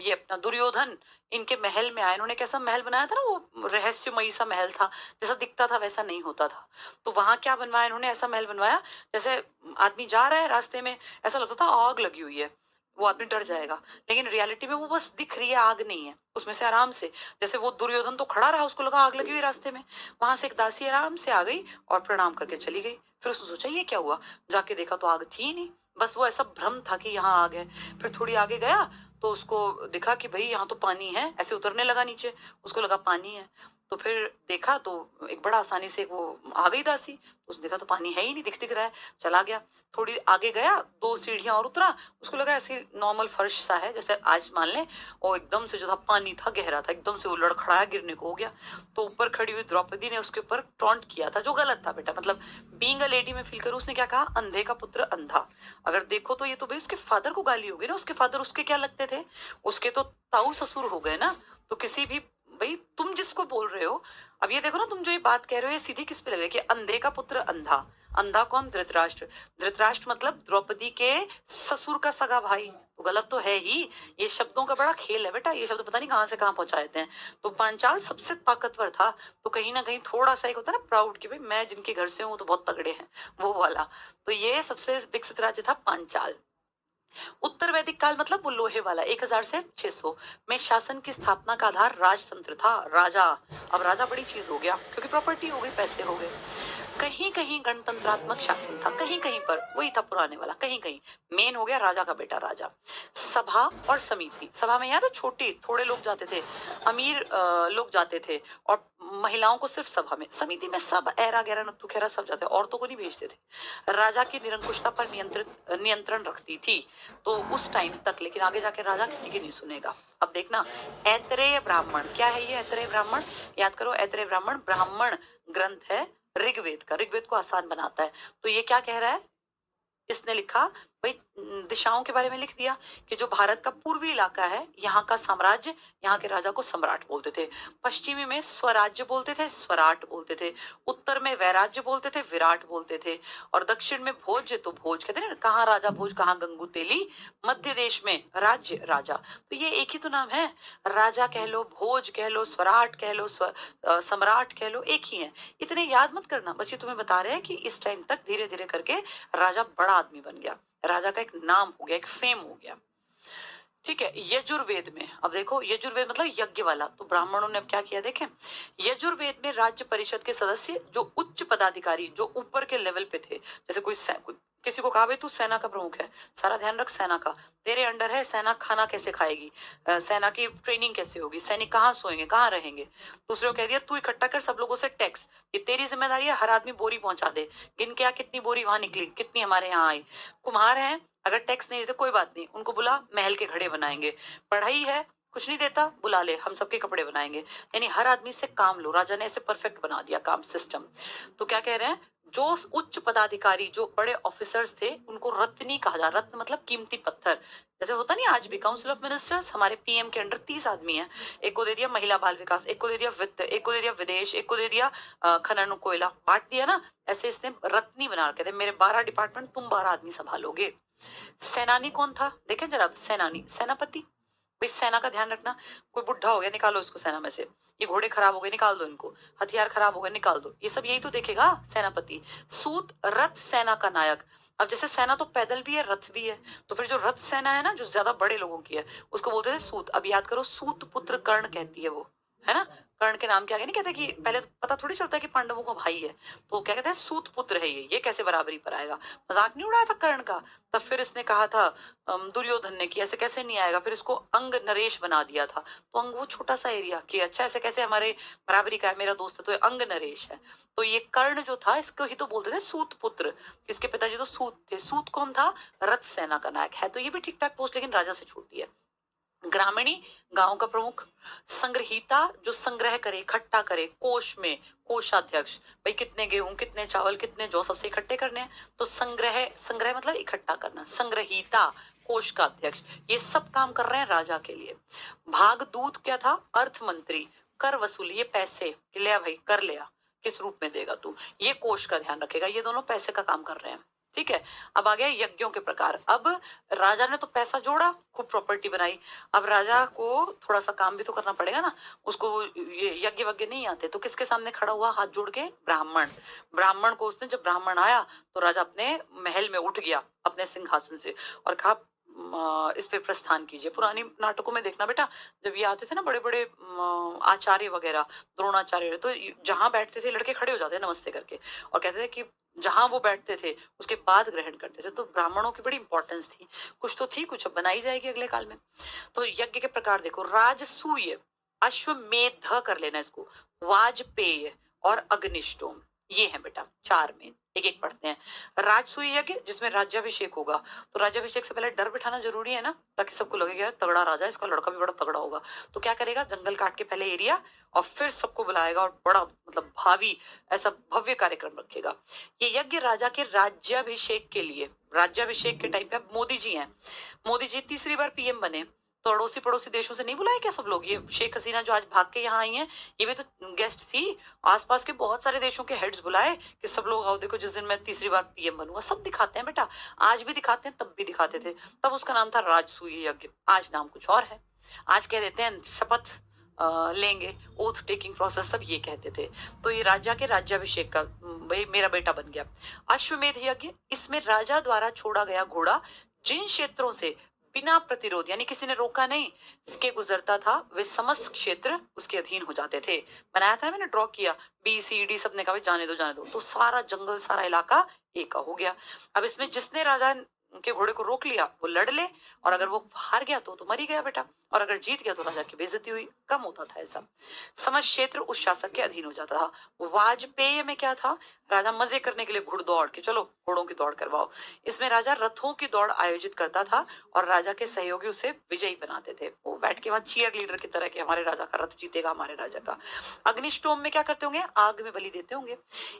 ये अपना दुर्योधन इनके महल में आए, इन्होंने कैसा महल बनाया था ना, वो रहस्यमयी सा महल था, जैसा दिखता था वैसा नहीं होता था। तो वहां क्या बनवाया इन्होंने? ऐसा महल बनवाया जैसे आदमी जा रहा है रास्ते में, ऐसा लगता था आग लगी हुई है, वो आदमी डर जाएगा। लेकिन रियलिटी में वो बस दिख रही है, आग नहीं है उसमें से, आराम से। जैसे वो दुर्योधन तो खड़ा रहा, उसको लगा आग लगी हुई रास्ते में, वहां से एक दासी आराम से आ गई और प्रणाम करके चली गई। फिर उसने सोचा ये क्या हुआ, जाके देखा तो आग थी ही नहीं, बस वो ऐसा भ्रम था कि यहाँ आग है। फिर थोड़ी आगे गया तो उसको दिखा कि भाई यहाँ तो पानी है, ऐसे उतरने लगा नीचे, उसको लगा पानी है। तो फिर देखा तो एक बड़ा आसानी से वो आ गई दासी, तो उसने देखा तो पानी है ही नहीं, दिख रहा है, चला गया। थोड़ी आगे गया, दो सीढ़ियां और उतरा, उसको लगा ऐसे नॉर्मल फर्श सा है, जैसे आज मान ले, और एकदम से जो था पानी था, गहरा था, एकदम से वो लड़खड़ाया, गिरने को हो गया। तो ऊपर खड़ी हुई द्रौपदी ने उसके ऊपर टॉन्ट किया था, जो गलत था बेटा, मतलब बीइंग अ लेडी में फील करो। उसने क्या कहा? अंधे का पुत्र अंधा। अगर देखो तो ये तो भाई उसके फादर को गाली होगी ना, उसके फादर उसके क्या लगते थे? उसके तो ताऊ ससुर हो गए ना। तो किसी भी, भाई तुम जिसको बोल रहे हो, अब ये देखो ना, तुम जो ये बात कह रहे हो ये सीधी किस पे लग रही है कि अंधे का पुत्र अंधा। अंधा कौन? धृतराष्ट्र। धृतराष्ट्र मतलब द्रौपदी के ससुर का सगा भाई, तो गलत तो है ही। ये शब्दों का बड़ा खेल है बेटा, ये शब्द पता नहीं कहाँ से कहाँ पहुंचा देते हैं। तो पांचाल सबसे ताकतवर था, तो कहीं ना कहीं थोड़ा सा एक होता है ना प्राउड कि भाई मैं जिनके घर से हूँ तो बहुत तगड़े हैं, वो वाला। तो ये सबसे विकसित राज्य था पांचाल। उत्तर वैदिक काल मतलब वो लोहे वाला, 1000 से 600 में शासन की स्थापना का आधार राजतंत्र था, राजा। अब राजा बड़ी चीज हो गया, क्योंकि प्रॉपर्टी हो गई, पैसे हो गए। कहीं कहीं गणतंत्रात्मक शासन था, कहीं कहीं पर वही था पुराने वाला, कहीं कहीं मेन हो गया राजा का बेटा राजा। सभा और समिति। सभा में याद है छोटे थोड़े लोग जाते थे, अमीर लोग जाते थे, और महिलाओं को सिर्फ सभा में। समिति में सब ऐरा गैरा नत्थु खैरा सब जाते, औरतों को नहीं भेजते थे। राजा की निरंकुशता पर नियंत्रण रखती थी, तो उस टाइम तक। लेकिन आगे जाके राजा किसी की नहीं सुनेगा। अब देखना, ऐतरेय ब्राह्मण क्या है? ये ऐतरेय ब्राह्मण याद करो, ऐतरेय ब्राह्मण ब्राह्मण ग्रंथ है ऋग्वेद का, ऋग्वेद को आसान बनाता है। तो ये क्या कह रहा है? इसने लिखा भाई, दिशाओं के बारे में लिख दिया कि जो भारत का पूर्वी इलाका है, यहाँ का साम्राज्य, यहाँ के राजा को सम्राट बोलते थे। पश्चिमी में स्वराज्य बोलते थे, स्वराट बोलते थे। उत्तर में वैराज्य बोलते थे, विराट बोलते थे। और दक्षिण में भोज, तो भोज कहते हैं, कहाँ राजा भोज, कहाँ गंगू तेली। मध्य देश में राज्य राजा। तो ये एक ही तो नाम है, राजा कह लो, भोज कह लो, स्वराट कह लो, सम्राट कह लो, एक ही है। इतने याद मत करना, बस ये तुम्हें बता रहे हैं कि इस टाइम तक धीरे धीरे करके राजा बड़ा आदमी बन गया, राजा का एक नाम हो गया, एक फेम हो गया। ठीक है, यजुर्वेद में अब देखो, यजुर्वेद मतलब यज्ञ वाला। तो ब्राह्मणों ने अब क्या किया देखें, यजुर्वेद में राज्य परिषद के सदस्य जो उच्च पदाधिकारी, जो ऊपर के लेवल पे थे, जैसे कोई किसी को कहा भाई तू सेना का प्रमुख है, सारा ध्यान रख सेना का, तेरे अंडर है, सेना खाना कैसे खाएगी, सेना की ट्रेनिंग कैसे होगी, सैनिक कहाँ सोएंगे, कहाँ रहेंगे। दूसरे को कह दिया तू इकट्ठा कर सब लोगों से टैक्स, ये तेरी जिम्मेदारी है, हर आदमी बोरी पहुंचा दे, गिन के आ कितनी बोरी वहां निकली, कितनी हमारे यहाँ आई। कुम्हार है, अगर टैक्स नहीं देते कोई बात नहीं, उनको बुला, महल के घड़े बनाएंगे। पढ़ाई है, कुछ नहीं देता, बुला ले, हम सबके कपड़े बनाएंगे। यानी हर आदमी से काम लो, राजा ने ऐसे परफेक्ट बना दिया काम सिस्टम। तो क्या कह रहे हैं, जो उच्च पदाधिकारी, जो बड़े ऑफिसर्स थे, उनको रत्नी कहा जा, रत्न मतलब कीमती पत्थर। जैसे होता नहीं आज भी काउंसिल ऑफ मिनिस्टर्स, हमारे पीएम के अंडर 30 आदमी हैं, एक को दे दिया महिला बाल विकास, एक को दे दिया वित्त, एक को दे दिया विदेश, एक को दे दिया खनन कोयला, बांट दिया ना। ऐसे इसने रत्नी बना रखे थे, मेरे 12 डिपार्टमेंट, तुम 12 आदमी संभालोगे। सेनानी कौन था देखे जरा, सेनानी सेनापति, भाई सेना का ध्यान रखना। कोई बुढ़ा हो गया, निकालो इसको सेना में से, ये घोड़े खराब हो गए, निकाल दो इनको, हथियार खराब हो गए, निकाल दो, ये सब यही तो देखेगा सेनापति। सूत रथ सेना का नायक। अब जैसे सेना तो पैदल भी है, रथ भी है, तो फिर जो रथ सेना है ना, जो ज्यादा बड़े लोगों की है, उसको बोलते थे सूत। अब याद करो, सूत पुत्र कर्ण कहती है वो, है ना, कर्ण के नाम के आगे नहीं कहते कि पहले तो पता थोड़ी चलता है कि पांडवों का भाई है, तो क्या कहते हैं सूत पुत्र है ये कैसे बराबरी पर आएगा। मजाक नहीं उड़ाया था कर्ण का। तब फिर इसने कहा था दुर्योधन ने कि ऐसे कैसे नहीं आएगा, फिर इसको अंग नरेश बना दिया था। तो अंग वो छोटा सा एरिया कि अच्छा ऐसे कैसे हमारे बराबरी का है, मेरा दोस्त है तो ये अंग नरेश है। तो ये कर्ण जो था इसको ही तो बोलते थे सूत पुत्र। इसके पिताजी तो सूत थे। सूत कौन था? रथ सेना का नायक है, तो ये भी ठीक ठाक पोस्ट लेकिन राजा से छोटी है। ग्रामीणी, गांव का प्रमुख। संग्रहीता, जो संग्रह करे, इकट्ठा करे। कोष में कोषाध्यक्ष, भाई कितने गेहूं, कितने चावल, कितने जौ, सबसे इकट्ठे करने हैं, तो संग्रह, संग्रह मतलब इकट्ठा करना। संग्रहीता, कोष का अध्यक्ष, ये सब काम कर रहे हैं राजा के लिए। भागदूत क्या था? अर्थ मंत्री। कर वसूली, ये पैसे कि ले आ भाई कर ले आ, किस रूप में देगा तू, ये कोष का ध्यान रखेगा। ये दोनों पैसे का काम कर रहे हैं। ठीक है। अब आ गया यज्ञों के प्रकार। अब राजा ने तो पैसा जोड़ा, खूब प्रॉपर्टी बनाई। अब राजा को थोड़ा सा काम भी तो करना पड़ेगा ना, उसको ये यज्ञ वज्ञ नहीं आते, तो किसके सामने खड़ा हुआ हाथ जोड़ के? ब्राह्मण। ब्राह्मण को उसने, जब ब्राह्मण आया तो राजा अपने महल में उठ गया अपने सिंहासन से और कहा इस पे प्रस्थान कीजिए। पुरानी नाटकों में देखना बेटा, जब ये आते थे ना बड़े बड़े आचार्य वगैरह, द्रोणाचार्य, तो जहां बैठते थे लड़के खड़े हो जाते नमस्ते करके और कहते थे कि जहां वो बैठते थे उसके बाद ग्रहण करते थे। तो ब्राह्मणों की बड़ी इंपॉर्टेंस थी, कुछ तो थी, कुछ अब बनाई जाएगी अगले काल में। तो यज्ञ के प्रकार देखो। राजसूय, अश्वमेध कर लेना इसको, वाजपेय और अग्निष्टोम, ये है बेटा चार में। एक एक पढ़ते हैं। राजसूय यज्ञ जिसमें राज्याभिषेक होगा, तो राज्याभिषेक से पहले डर बिठाना जरूरी है ना, ताकि सबको लगेगा तगड़ा राजा, इसका लड़का भी बड़ा तगड़ा होगा। तो क्या करेगा? जंगल काट के पहले एरिया और फिर सबको बुलाएगा और बड़ा मतलब भावी ऐसा भव्य कार्यक्रम रखेगा। ये यज्ञ राजा के राज्याभिषेक के लिए, राज्याभिषेक के टाइम पे अब मोदी जी हैं, मोदी जी तीसरी बार पीएम बने, तो अड़ोसी पड़ोसी देशों से नहीं बुलाए क्या सब लोग? ये शेख हसीना जो आज भाग के यहाँ आई हैं, ये भी तो गेस्ट थी। आसपास के बहुत सारे देशों के हेड्स बुलाए कि सब लोग आओ, देखो जिस दिन मैं तीसरी बार पीएम बनूंगा। सब दिखाते हैं बेटा, आज भी दिखाते हैं, तब भी दिखाते थे। तब उसका नाम था राजसूय यज्ञ, आज नाम कुछ और है। आज कह देते हैं शपथ लेंगे, ओथ टेकिंग प्रोसेस, सब ये कहते थे। तो ये राजा के राज्याभिषेक का, भाई मेरा बेटा बन गया। अश्वमेध यज्ञ, इसमें राजा द्वारा छोड़ा गया घोड़ा जिन क्षेत्रों से बिना प्रतिरोध, यानी किसी ने रोका नहीं, इसके गुजरता था, वे समस्त क्षेत्र उसके अधीन हो जाते थे। बनाया था मैंने, ड्रॉ किया, बी सी डी, सबने कहा जाने दो जाने दो, तो सारा जंगल सारा इलाका एक का हो गया। अब इसमें जिसने राजा के घोड़े को रोक लिया वो लड़ ले, और अगर वो हार गया तो मर ही गया बेटा, और अगर जीत गया तो राजा की बेइज्जती हुई। कम होता था ऐसा। समस्त क्षेत्र उस शासक के अधीन हो जाता था। वाजपेय में क्या था? राजा मजे करने के लिए घुड़दौड़ के, चलो घोड़ों की दौड़ करवाओ। इसमें राजा रथों की दौड़ आयोजित करता था और राजा के सहयोगी उसे विजयी बनाते थे। वो बैठ के वहां चीयर लीडर की तरह के, हमारे राजा का रथ जीतेगा, हमारे राजा का। अग्निष्टोम में क्या करते होंगे? आग में बलि देते होंगे।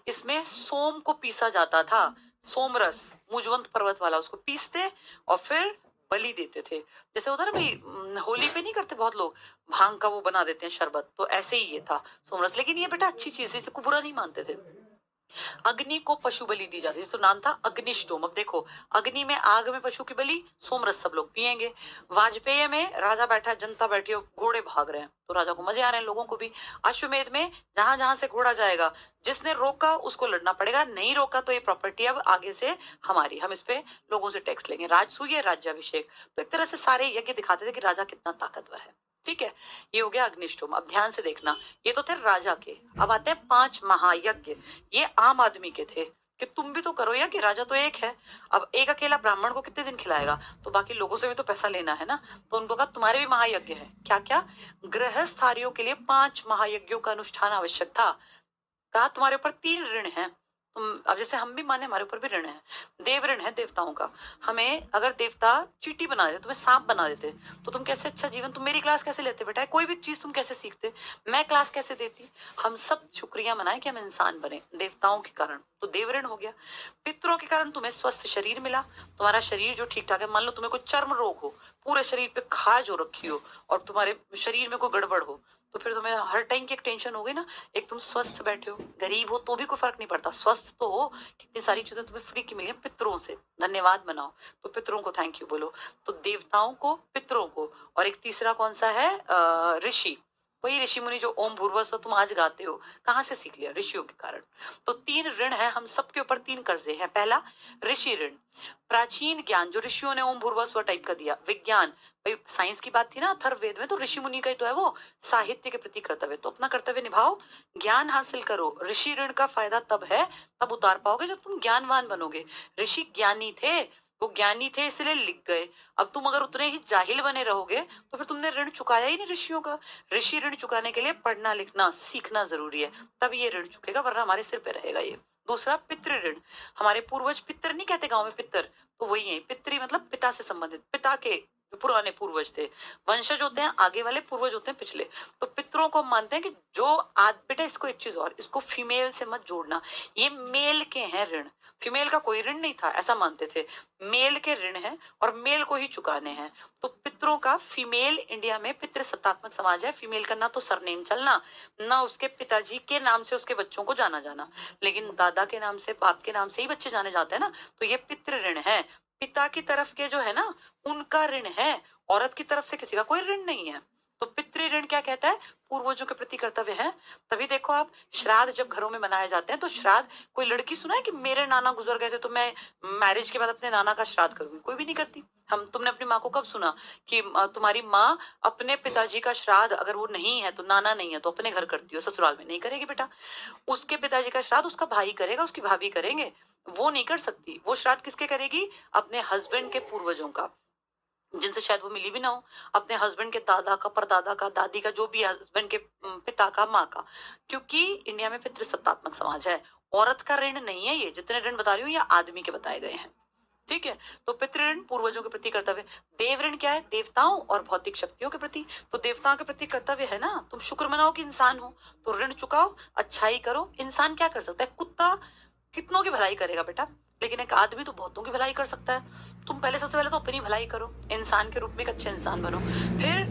इसमें सोम को पीसा जाता था, सोमरस, मुजवंत पर्वत वाला, उसको पीसते और फिर बलि देते थे। जैसे होता है ना भाई, होली पे नहीं करते बहुत लोग, भांग का वो बना देते हैं शरबत, तो ऐसे ही ये था सोमरस। लेकिन ये बेटा अच्छी चीज है, इसे को बुरा नहीं मानते थे। अग्नि को पशु बलि दी जाती थी, तो नाम था अग्निष्टोम। अब देखो, अग्नि में, आग में पशु की बलि, सोमरस सब लोग पिएंगे। वाजपेय में राजा बैठा है, जनता बैठी है, घोड़े भाग रहे हैं, तो राजा को मजे आ रहे हैं, लोगों को भी। अश्वमेध में जहां जहां से घोड़ा जाएगा, जिसने रोका उसको लड़ना पड़ेगा, नहीं रोका तो ये प्रॉपर्टी अब आगे से हमारी, हम इस पे लोगों से टैक्स लेंगे। राजसूय, राज्याभिषेक, तो एक तरह से सारे यज्ञ दिखाते थे कि राजा कितना ताकतवर है। ठीक है, ये हो गया अग्निष्टोम। अब ध्यान से देखना, ये तो थे राजा के। अब आते हैं 5 महायज्ञ। ये आम आदमी के थे कि तुम भी तो करो यज्ञ, राजा तो एक है। अब एक अकेला ब्राह्मण को कितने दिन खिलाएगा, तो बाकी लोगों से भी तो पैसा लेना है ना। तो उनको कहा तुम्हारे भी महायज्ञ है। क्या क्या? गृहस्थारियों के लिए 5 महायज्ञों का अनुष्ठान आवश्यक था। कहा तुम्हारे ऊपर 3 ऋण है। तुम, अब जैसे हम भी माने, हमारे ऊपर भी ऋण है। देव ऋण है देवताओं का। हमें अगर देवता चींटी बना देते, तुम्हें सांप बना देते, तो तुम कैसे अच्छा जीवन, तुम मेरी क्लास कैसे लेते बेटा? कोई भी चीज तुम कैसे सीखते, मैं क्लास कैसे देती? हम सब शुक्रिया मनाएं कि हम इंसान बने देवताओं के कारण, तो देव ऋण हो गया। पितरों के कारण तुम्हें स्वस्थ शरीर मिला, तुम्हारा शरीर जो ठीक ठाक है। मान लो तुम्हें कोई चर्म रोग हो, पूरे शरीर पे खाज हो रखी हो, और तुम्हारे शरीर में कोई गड़बड़ हो, तो फिर तुम्हें हर टाइम की एक टेंशन हो गई ना। एक तुम स्वस्थ बैठे हो, गरीब हो तो भी कोई फर्क नहीं पड़ता, स्वस्थ तो हो, कितनी सारी चीजें तुम्हें फ्री की मिली है पितरों से, धन्यवाद मनाओ। तो पितरों को थैंक यू बोलो। तो देवताओं को, पितरों को, और एक तीसरा कौन सा है? ऋषि, वही ऋषि मुनि जो ओम भूर्भुवस्सुह तुम आज गाते हो, कहाँ से सीख लिया? ऋषियों के कारण। तो 3 ऋण है, हम सबके ऊपर 3 कर्जे हैं। पहला ऋषि ऋण, प्राचीन ज्ञान जो ऋषियों ने ओम भूर्भुवस्सुह टाइप का दिया। विज्ञान, भाई साइंस की बात थी ना अथर्ववेद में, तो ऋषि मुनि का ही तो है वो। साहित्य के प्रति कर्तव्य, तो अपना कर्तव्य निभाओ, ज्ञान हासिल करो। ऋषि ऋण का फायदा तब है, तब उतार पाओगे जब तुम ज्ञानवान बनोगे। ऋषि ज्ञानी थे, वो ज्ञानी थे इसलिए लिख गए। अब तुम अगर उतने ही जाहिल बने रहोगे तो फिर तुमने ऋण चुकाया ही नहीं ऋषियों का। ऋषि ऋण चुकाने के लिए पढ़ना लिखना सीखना जरूरी है, तब ये ऋण चुकेगा, वरना हमारे सिर पे रहेगा ये। दूसरा पितृ ऋण, हमारे पूर्वज, पितर नहीं कहते गांव में, पितर तो वही है। पितरी मतलब पिता से संबंधित, पिता के जो पुराने पूर्वज थे। वंशज होते हैं आगे वाले, पूर्वज होते हैं पिछले। तो पितरों को हम मानते हैं कि जो आज, बेटा इसको एक चीज और, इसको फीमेल से मत जोड़ना, ये मेल के हैं ऋण, फीमेल का कोई ऋण नहीं था, ऐसा मानते थे। मेल के ऋण है और मेल को ही चुकाने हैं। तो पितरों का, फीमेल इंडिया में पितृ सत्तात्मक समाज है। फीमेल का ना तो सरनेम चलना, ना उसके पिताजी के नाम से उसके बच्चों को जाना जाना, लेकिन दादा के नाम से, बाप के नाम से ही बच्चे जाने जाते हैं ना। तो ये पितृ ऋण है। पिता की तरफ के जो है ना, उनका ऋण है। औरत की तरफ से किसी का कोई ऋण नहीं है। तो पितृ ऋण क्या कहता है? पूर्वजों के प्रति कर्तव्य है। तभी देखो आप, श्राद्ध जब घरों में मनाए जाते हैं तो श्राद्ध, कोई लड़की सुना है कि मेरे नाना गुजर गए थे तो मैं मैरिज के बाद अपने नाना का श्राद्ध करूंगी? कोई भी नहीं करती। हम, तुमने अपनी माँ को कब सुना कि तुम्हारी माँ अपने पिताजी का श्राद्ध, अगर वो नहीं है तो, नाना नहीं है तो अपने घर करती हो, ससुराल में नहीं करेगी बेटा। उसके पिताजी का श्राद्ध उसका भाई करेगा, उसकी भाभी करेंगे, वो नहीं कर सकती। वो श्राद्ध किसके करेगी? अपने हस्बैंड के पूर्वजों का, जिनसे शायद वो मिली भी ना हो। अपने हस्बैंड के दादा का, परदादा का, दादी का, जो भी हस्बैंड के पिता का, माँ का। क्योंकि इंडिया में पितृसत्तात्मक समाज है। औरत का ऋण नहीं है ये, जितने ऋण बता रही हूँ ये आदमी के बताए गए हैं। ठीक है। तो पितृ ऋण पूर्वजों के प्रति कर्तव्य। देव ऋण क्या है? देवताओं और भौतिक शक्तियों के प्रति। तो देवताओं के प्रति कर्तव्य है ना, तुम शुक्र मनाओ कि इंसान हो, तो ऋण चुकाओ, अच्छाई करो। इंसान क्या कर सकता है? कुत्ता कितनों की भलाई करेगा बेटा, लेकिन एक आदमी तो बहुतों की भलाई कर सकता है। तुम पहले, सबसे पहले तो अपनी भलाई करो, इंसान के रूप में एक अच्छे इंसान बनो। फिर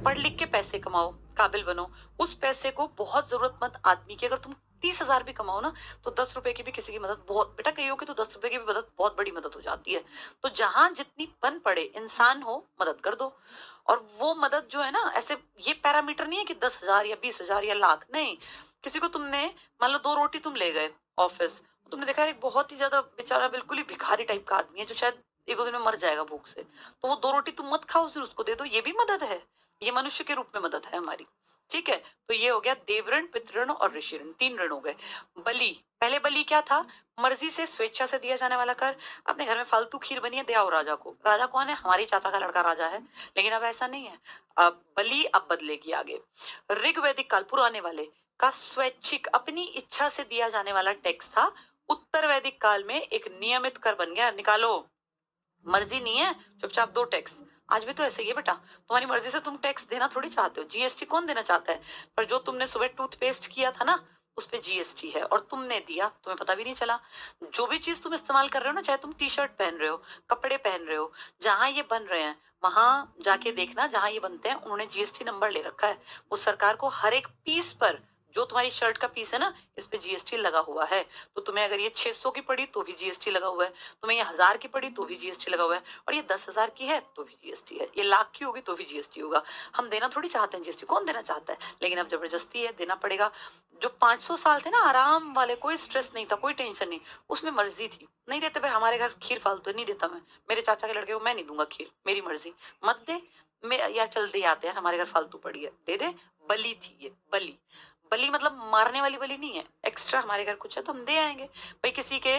पढ़ लिख के पैसे कमाओ, काबिल बनो। उस पैसे को बहुत जरूरतमंद आदमी की, अगर तुम 30,000 भी कमाओ ना, तो 10 रुपए की भी किसी की मदद, बहुत बेटा कईयों की तो 10 रुपए की भी मदद बहुत बड़ी मदद हो जाती है। तो जहां जितनी पन पड़े, इंसान हो, मदद कर दो। और वो मदद जो है ना, ऐसे ये पैरामीटर नहीं है कि 10,000 या 20,000 या लाख, नहीं। किसी को तुमने, मान लो 2 रोटी तुम ले गए ऑफिस, तुमने देखा एक बहुत ही ज्यादा बेचारा बिल्कुल ही भिखारी टाइप का आदमी है, जो शायद 1-2 दिन में मर जाएगा भूख से, तो वो 2 रोटी तुम मत खाओ, उसे उसको दे दो, ये भी मदद है। ये मनुष्य के रूप में मदद है हमारी। ठीक है। तो ये हो गया देवऋण, पितृण और ऋषि ऋण, 3 ऋण हो गए। बलि, पहले बलि क्या था? मर्जी से, स्वेच्छा से दिया जाने वाला कर। अपने घर में फालतू खीर बनी है, दे आओ राजा को। राजा कौन है? हमारी चाचा का लड़का राजा है। लेकिन अब ऐसा नहीं है, अब बलि अब बदलेगी आगे। ऋग्वैदिक काल, पुराने वाले का स्वैच्छिक, अपनी इच्छा से दिया जाने वाला टैक्स था। उत्तर वैदिक काल में एक नियमित कर बन गया, निकालो, मर्जी नहीं है, चुपचाप दो टैक्स। आज भी तो ऐसे ही है बेटा, तुम्हारी मर्जी से तुम टैक्स देना थोड़ी चाहते हो। जीएसटी कौन देना चाहता है? पर जो तुमने सुबह टूथपेस्ट किया था ना, उस पे जीएसटी है, और तुमने दिया, तुम्हें पता भी नहीं चला। जो भी चीज तुम इस्तेमाल कर रहे हो ना, चाहे तुम टी शर्ट पहन रहे हो, कपड़े पहन रहे हो, जहां ये बन रहे हैं वहां जाके देखना, जहां ये बनते हैं उन्होंने जीएसटी नंबर ले रखा है। वो सरकार को हर एक पीस पर, जो तुम्हारी शर्ट का पीस है ना, इस पे जीएसटी लगा हुआ है। तो तुम्हें अगर ये 600 की पड़ी तो भी जीएसटी लगा हुआ है, तुम्हें ये 1000 की पड़ी तो भी जीएसटी लगा हुआ है, और ये 10,000 की है तो भी जीएसटी है, ये लाख की होगी तो भी जीएसटी होगा। हम देना थोड़ी चाहते हैं जीएसटी, कौन देना चाहता है? लेकिन अब जबरदस्ती है, देना पड़ेगा। जो 500 साल थे ना आराम वाले, कोई स्ट्रेस नहीं था, कोई टेंशन नहीं, उसमें मर्जी थी। नहीं देते भाई, हमारे घर खीर फालतू है, नहीं देता मैं, मेरे चाचा के लड़के को मैं नहीं दूंगा खीर, मेरी मर्जी, मत दे। मैं यार चल दे आते हैं, हमारे घर फालतू पड़ी है, दे दे। बलि थी ये, बलि। बलि मतलब मारने वाली बलि नहीं है, एक्स्ट्रा हमारे घर कुछ है तो हम दे आएंगे। भाई किसी के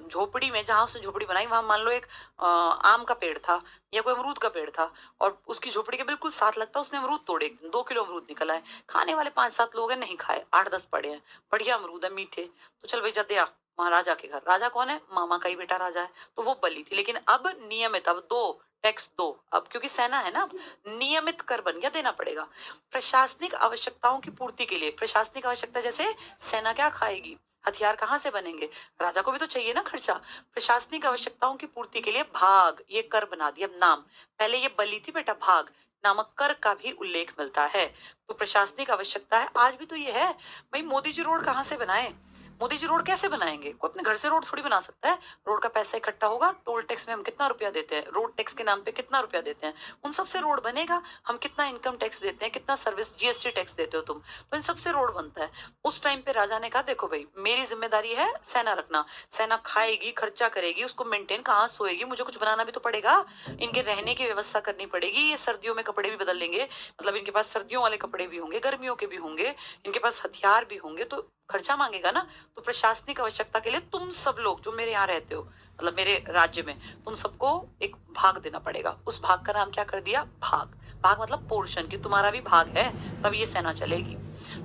झोपड़ी में, जहां उसने झोपड़ी बनाई, वहां मान लो एक आम का पेड़ था या कोई अमरूद का पेड़ था, और उसकी झोपड़ी के बिल्कुल साथ लगता, उसने अमरूद तोड़े, 2 किलो अमरूद निकला है। खाने वाले 5-7 लोग हैं, नहीं खाए, 8-10 पड़े हैं, बढ़िया अमरूद है, मीठे, तो चल भाई जा दे आ। महाराजा के घर, राजा कौन है? मामा का ही बेटा राजा है, तो वो बलि थी। लेकिन अब नियमित, अब दो टैक्स दो, अब क्योंकि सेना है ना, अब नियमित कर बन गया, देना पड़ेगा। प्रशासनिक आवश्यकताओं की पूर्ति के लिए, प्रशासनिक आवश्यकता जैसे सेना क्या खाएगी, हथियार कहाँ से बनेंगे, राजा को भी तो चाहिए ना खर्चा। प्रशासनिक आवश्यकताओं की पूर्ति के लिए भाग, ये कर बना दिया अब नाम। पहले ये बलि थी बेटा, भाग नामक कर का भी उल्लेख मिलता है। तो प्रशासनिक आवश्यकता है, आज भी तो ये है। भाई मोदी जी रोड कहाँ से बनाए? मोदी जी रोड कैसे बनाएंगे? कोई अपने घर से रोड थोड़ी बना सकता है। रोड का पैसा इकट्ठा होगा, टोल टैक्स में हम कितना रुपया देते हैं, रोड टैक्स के नाम पे कितना रुपया देते हैं, उन सबसे रोड बनेगा। हम कितना इनकम टैक्स देते हैं, कितना सर्विस जीएसटी टैक्स देते हो तुम, तो इन सबसे रोड बनता है। उस टाइम पे राजा ने कहा देखो भाई, मेरी जिम्मेदारी है सेना रखना, सेना खाएगी, खर्चा करेगी, उसको मेंटेन, कहाँ सोएगी, मुझे कुछ बनाना भी तो पड़ेगा, इनके रहने की व्यवस्था करनी पड़ेगी, ये सर्दियों में कपड़े भी बदल लेंगे, मतलब इनके पास सर्दियों वाले कपड़े भी होंगे, गर्मियों के भी होंगे, इनके पास हथियार भी होंगे, तो खर्चा मांगेगा ना। तो प्रशासनिक आवश्यकता के लिए तुम सब लोग जो मेरे यहाँ रहते हो, मतलब मेरे राज्य में, तुम सबको एक भाग देना पड़ेगा। उस भाग का नाम क्या कर दिया? भाग। भाग मतलब पोर्शन, कि तुम्हारा भी भाग है तब ये सेना चलेगी।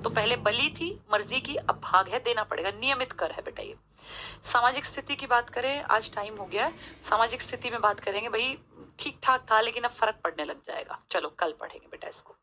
तो पहले बलि थी, मर्जी की, अब भाग है, देना पड़ेगा, नियमित कर है बेटा ये। सामाजिक स्थिति की बात करें, आज टाइम हो गया है, सामाजिक स्थिति में बात करेंगे भाई। ठीक ठाक था लेकिन अब फर्क पड़ने लग जाएगा। चलो कल पढ़ेंगे बेटा इसको,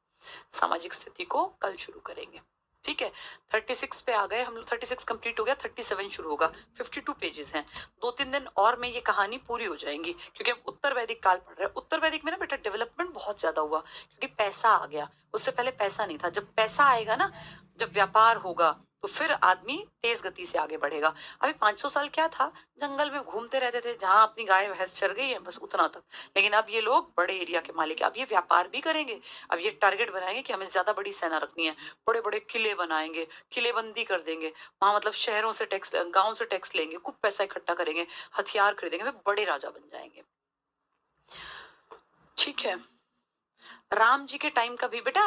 सामाजिक स्थिति को कल शुरू करेंगे, ठीक है। 36 पे आ गए हम लोग, 36 कंप्लीट हो गया, 37 शुरू होगा। 52 पेजेस हैं, 2-3 दिन और में ये कहानी पूरी हो जाएंगी, क्योंकि अब उत्तर वैदिक काल पढ़ रहे हैं। उत्तर वैदिक में ना बेटा डेवलपमेंट बहुत ज्यादा हुआ, क्योंकि पैसा आ गया। उससे पहले पैसा नहीं था। जब पैसा आएगा ना, जब व्यापार होगा, तो फिर आदमी तेज गति से आगे बढ़ेगा। अभी 500 साल क्या था, जंगल में घूमते रहते थे, जहां अपनी गाय भैंस चर गई है बस उतना तक। लेकिन अब ये लोग बड़े एरिया के मालिक है, अब ये व्यापार भी करेंगे। अब ये टारगेट बनाएंगे कि हमें ज्यादा बड़ी सेना रखनी है, बड़े बड़े किले बनाएंगे, किलेबंदी कर देंगे वहां, मतलब शहरों से टैक्स, गांव से टैक्स लेंगे, खूब पैसा इकट्ठा करेंगे, हथियार खरीदेंगे, वे बड़े राजा बन जाएंगे, ठीक है। राम जी के टाइम का भी बेटा,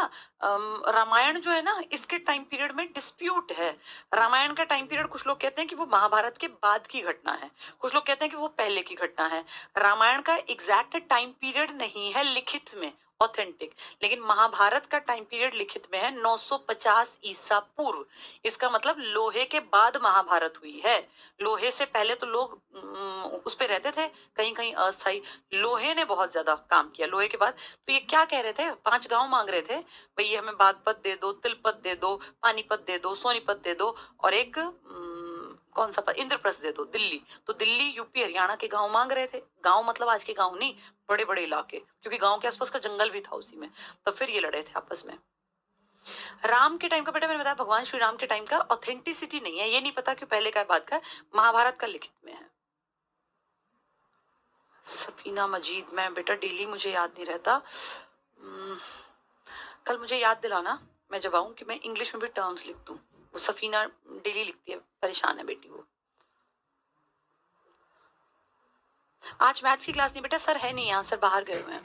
रामायण जो है ना, इसके टाइम पीरियड में डिस्प्यूट है। रामायण का टाइम पीरियड कुछ लोग कहते हैं कि वो महाभारत के बाद की घटना है, कुछ लोग कहते हैं कि वो पहले की घटना है। रामायण का एग्जैक्ट टाइम पीरियड नहीं है लिखित में, ऑथेंटिक, लेकिन महाभारत का टाइम पीरियड लिखित में है 950 ईसा पूर्व। इसका मतलब लोहे के बाद महाभारत हुई है। लोहे से पहले तो लोग उस पे रहते थे, कहीं कहीं अस्थाई। लोहे ने बहुत ज्यादा काम किया लोहे के बाद। तो ये क्या कह रहे थे, 5 गांव मांग रहे थे, भाई ये हमें बागपत दे दो, तिलपत दे दो, पानीपत दे दो, सोनीपत दे दो, और एक कौन सा पद, इंद्रप्रस्थ दे दो, दिल्ली। तो दिल्ली यूपी हरियाणा के गांव मांग रहे थे। गांव मतलब आज के गांव नहीं, बड़े बड़े इलाके, क्योंकि गांव के आसपास का जंगल भी था उसी में। तब फिर ये लड़े थे आपस में। राम के टाइम का बेटा, मैंने बताया भगवान श्री राम के टाइम का ऑथेंटिसिटी नहीं है, ये नहीं पता कि पहले का बाद का। महाभारत का लिखित में है। सफीना मजीद, मैं बेटा डेली मुझे याद नहीं रहता, कल मुझे याद दिलाना, मैं जब आऊं कि मैं इंग्लिश में भी टर्म्स लिख दूं। वो सफीना डेली लिखती है, परेशान है बेटी वो। आज मैथ्स की क्लास नहीं बेटा, सर है नहीं यहाँ, सर बाहर गए हुए हैं।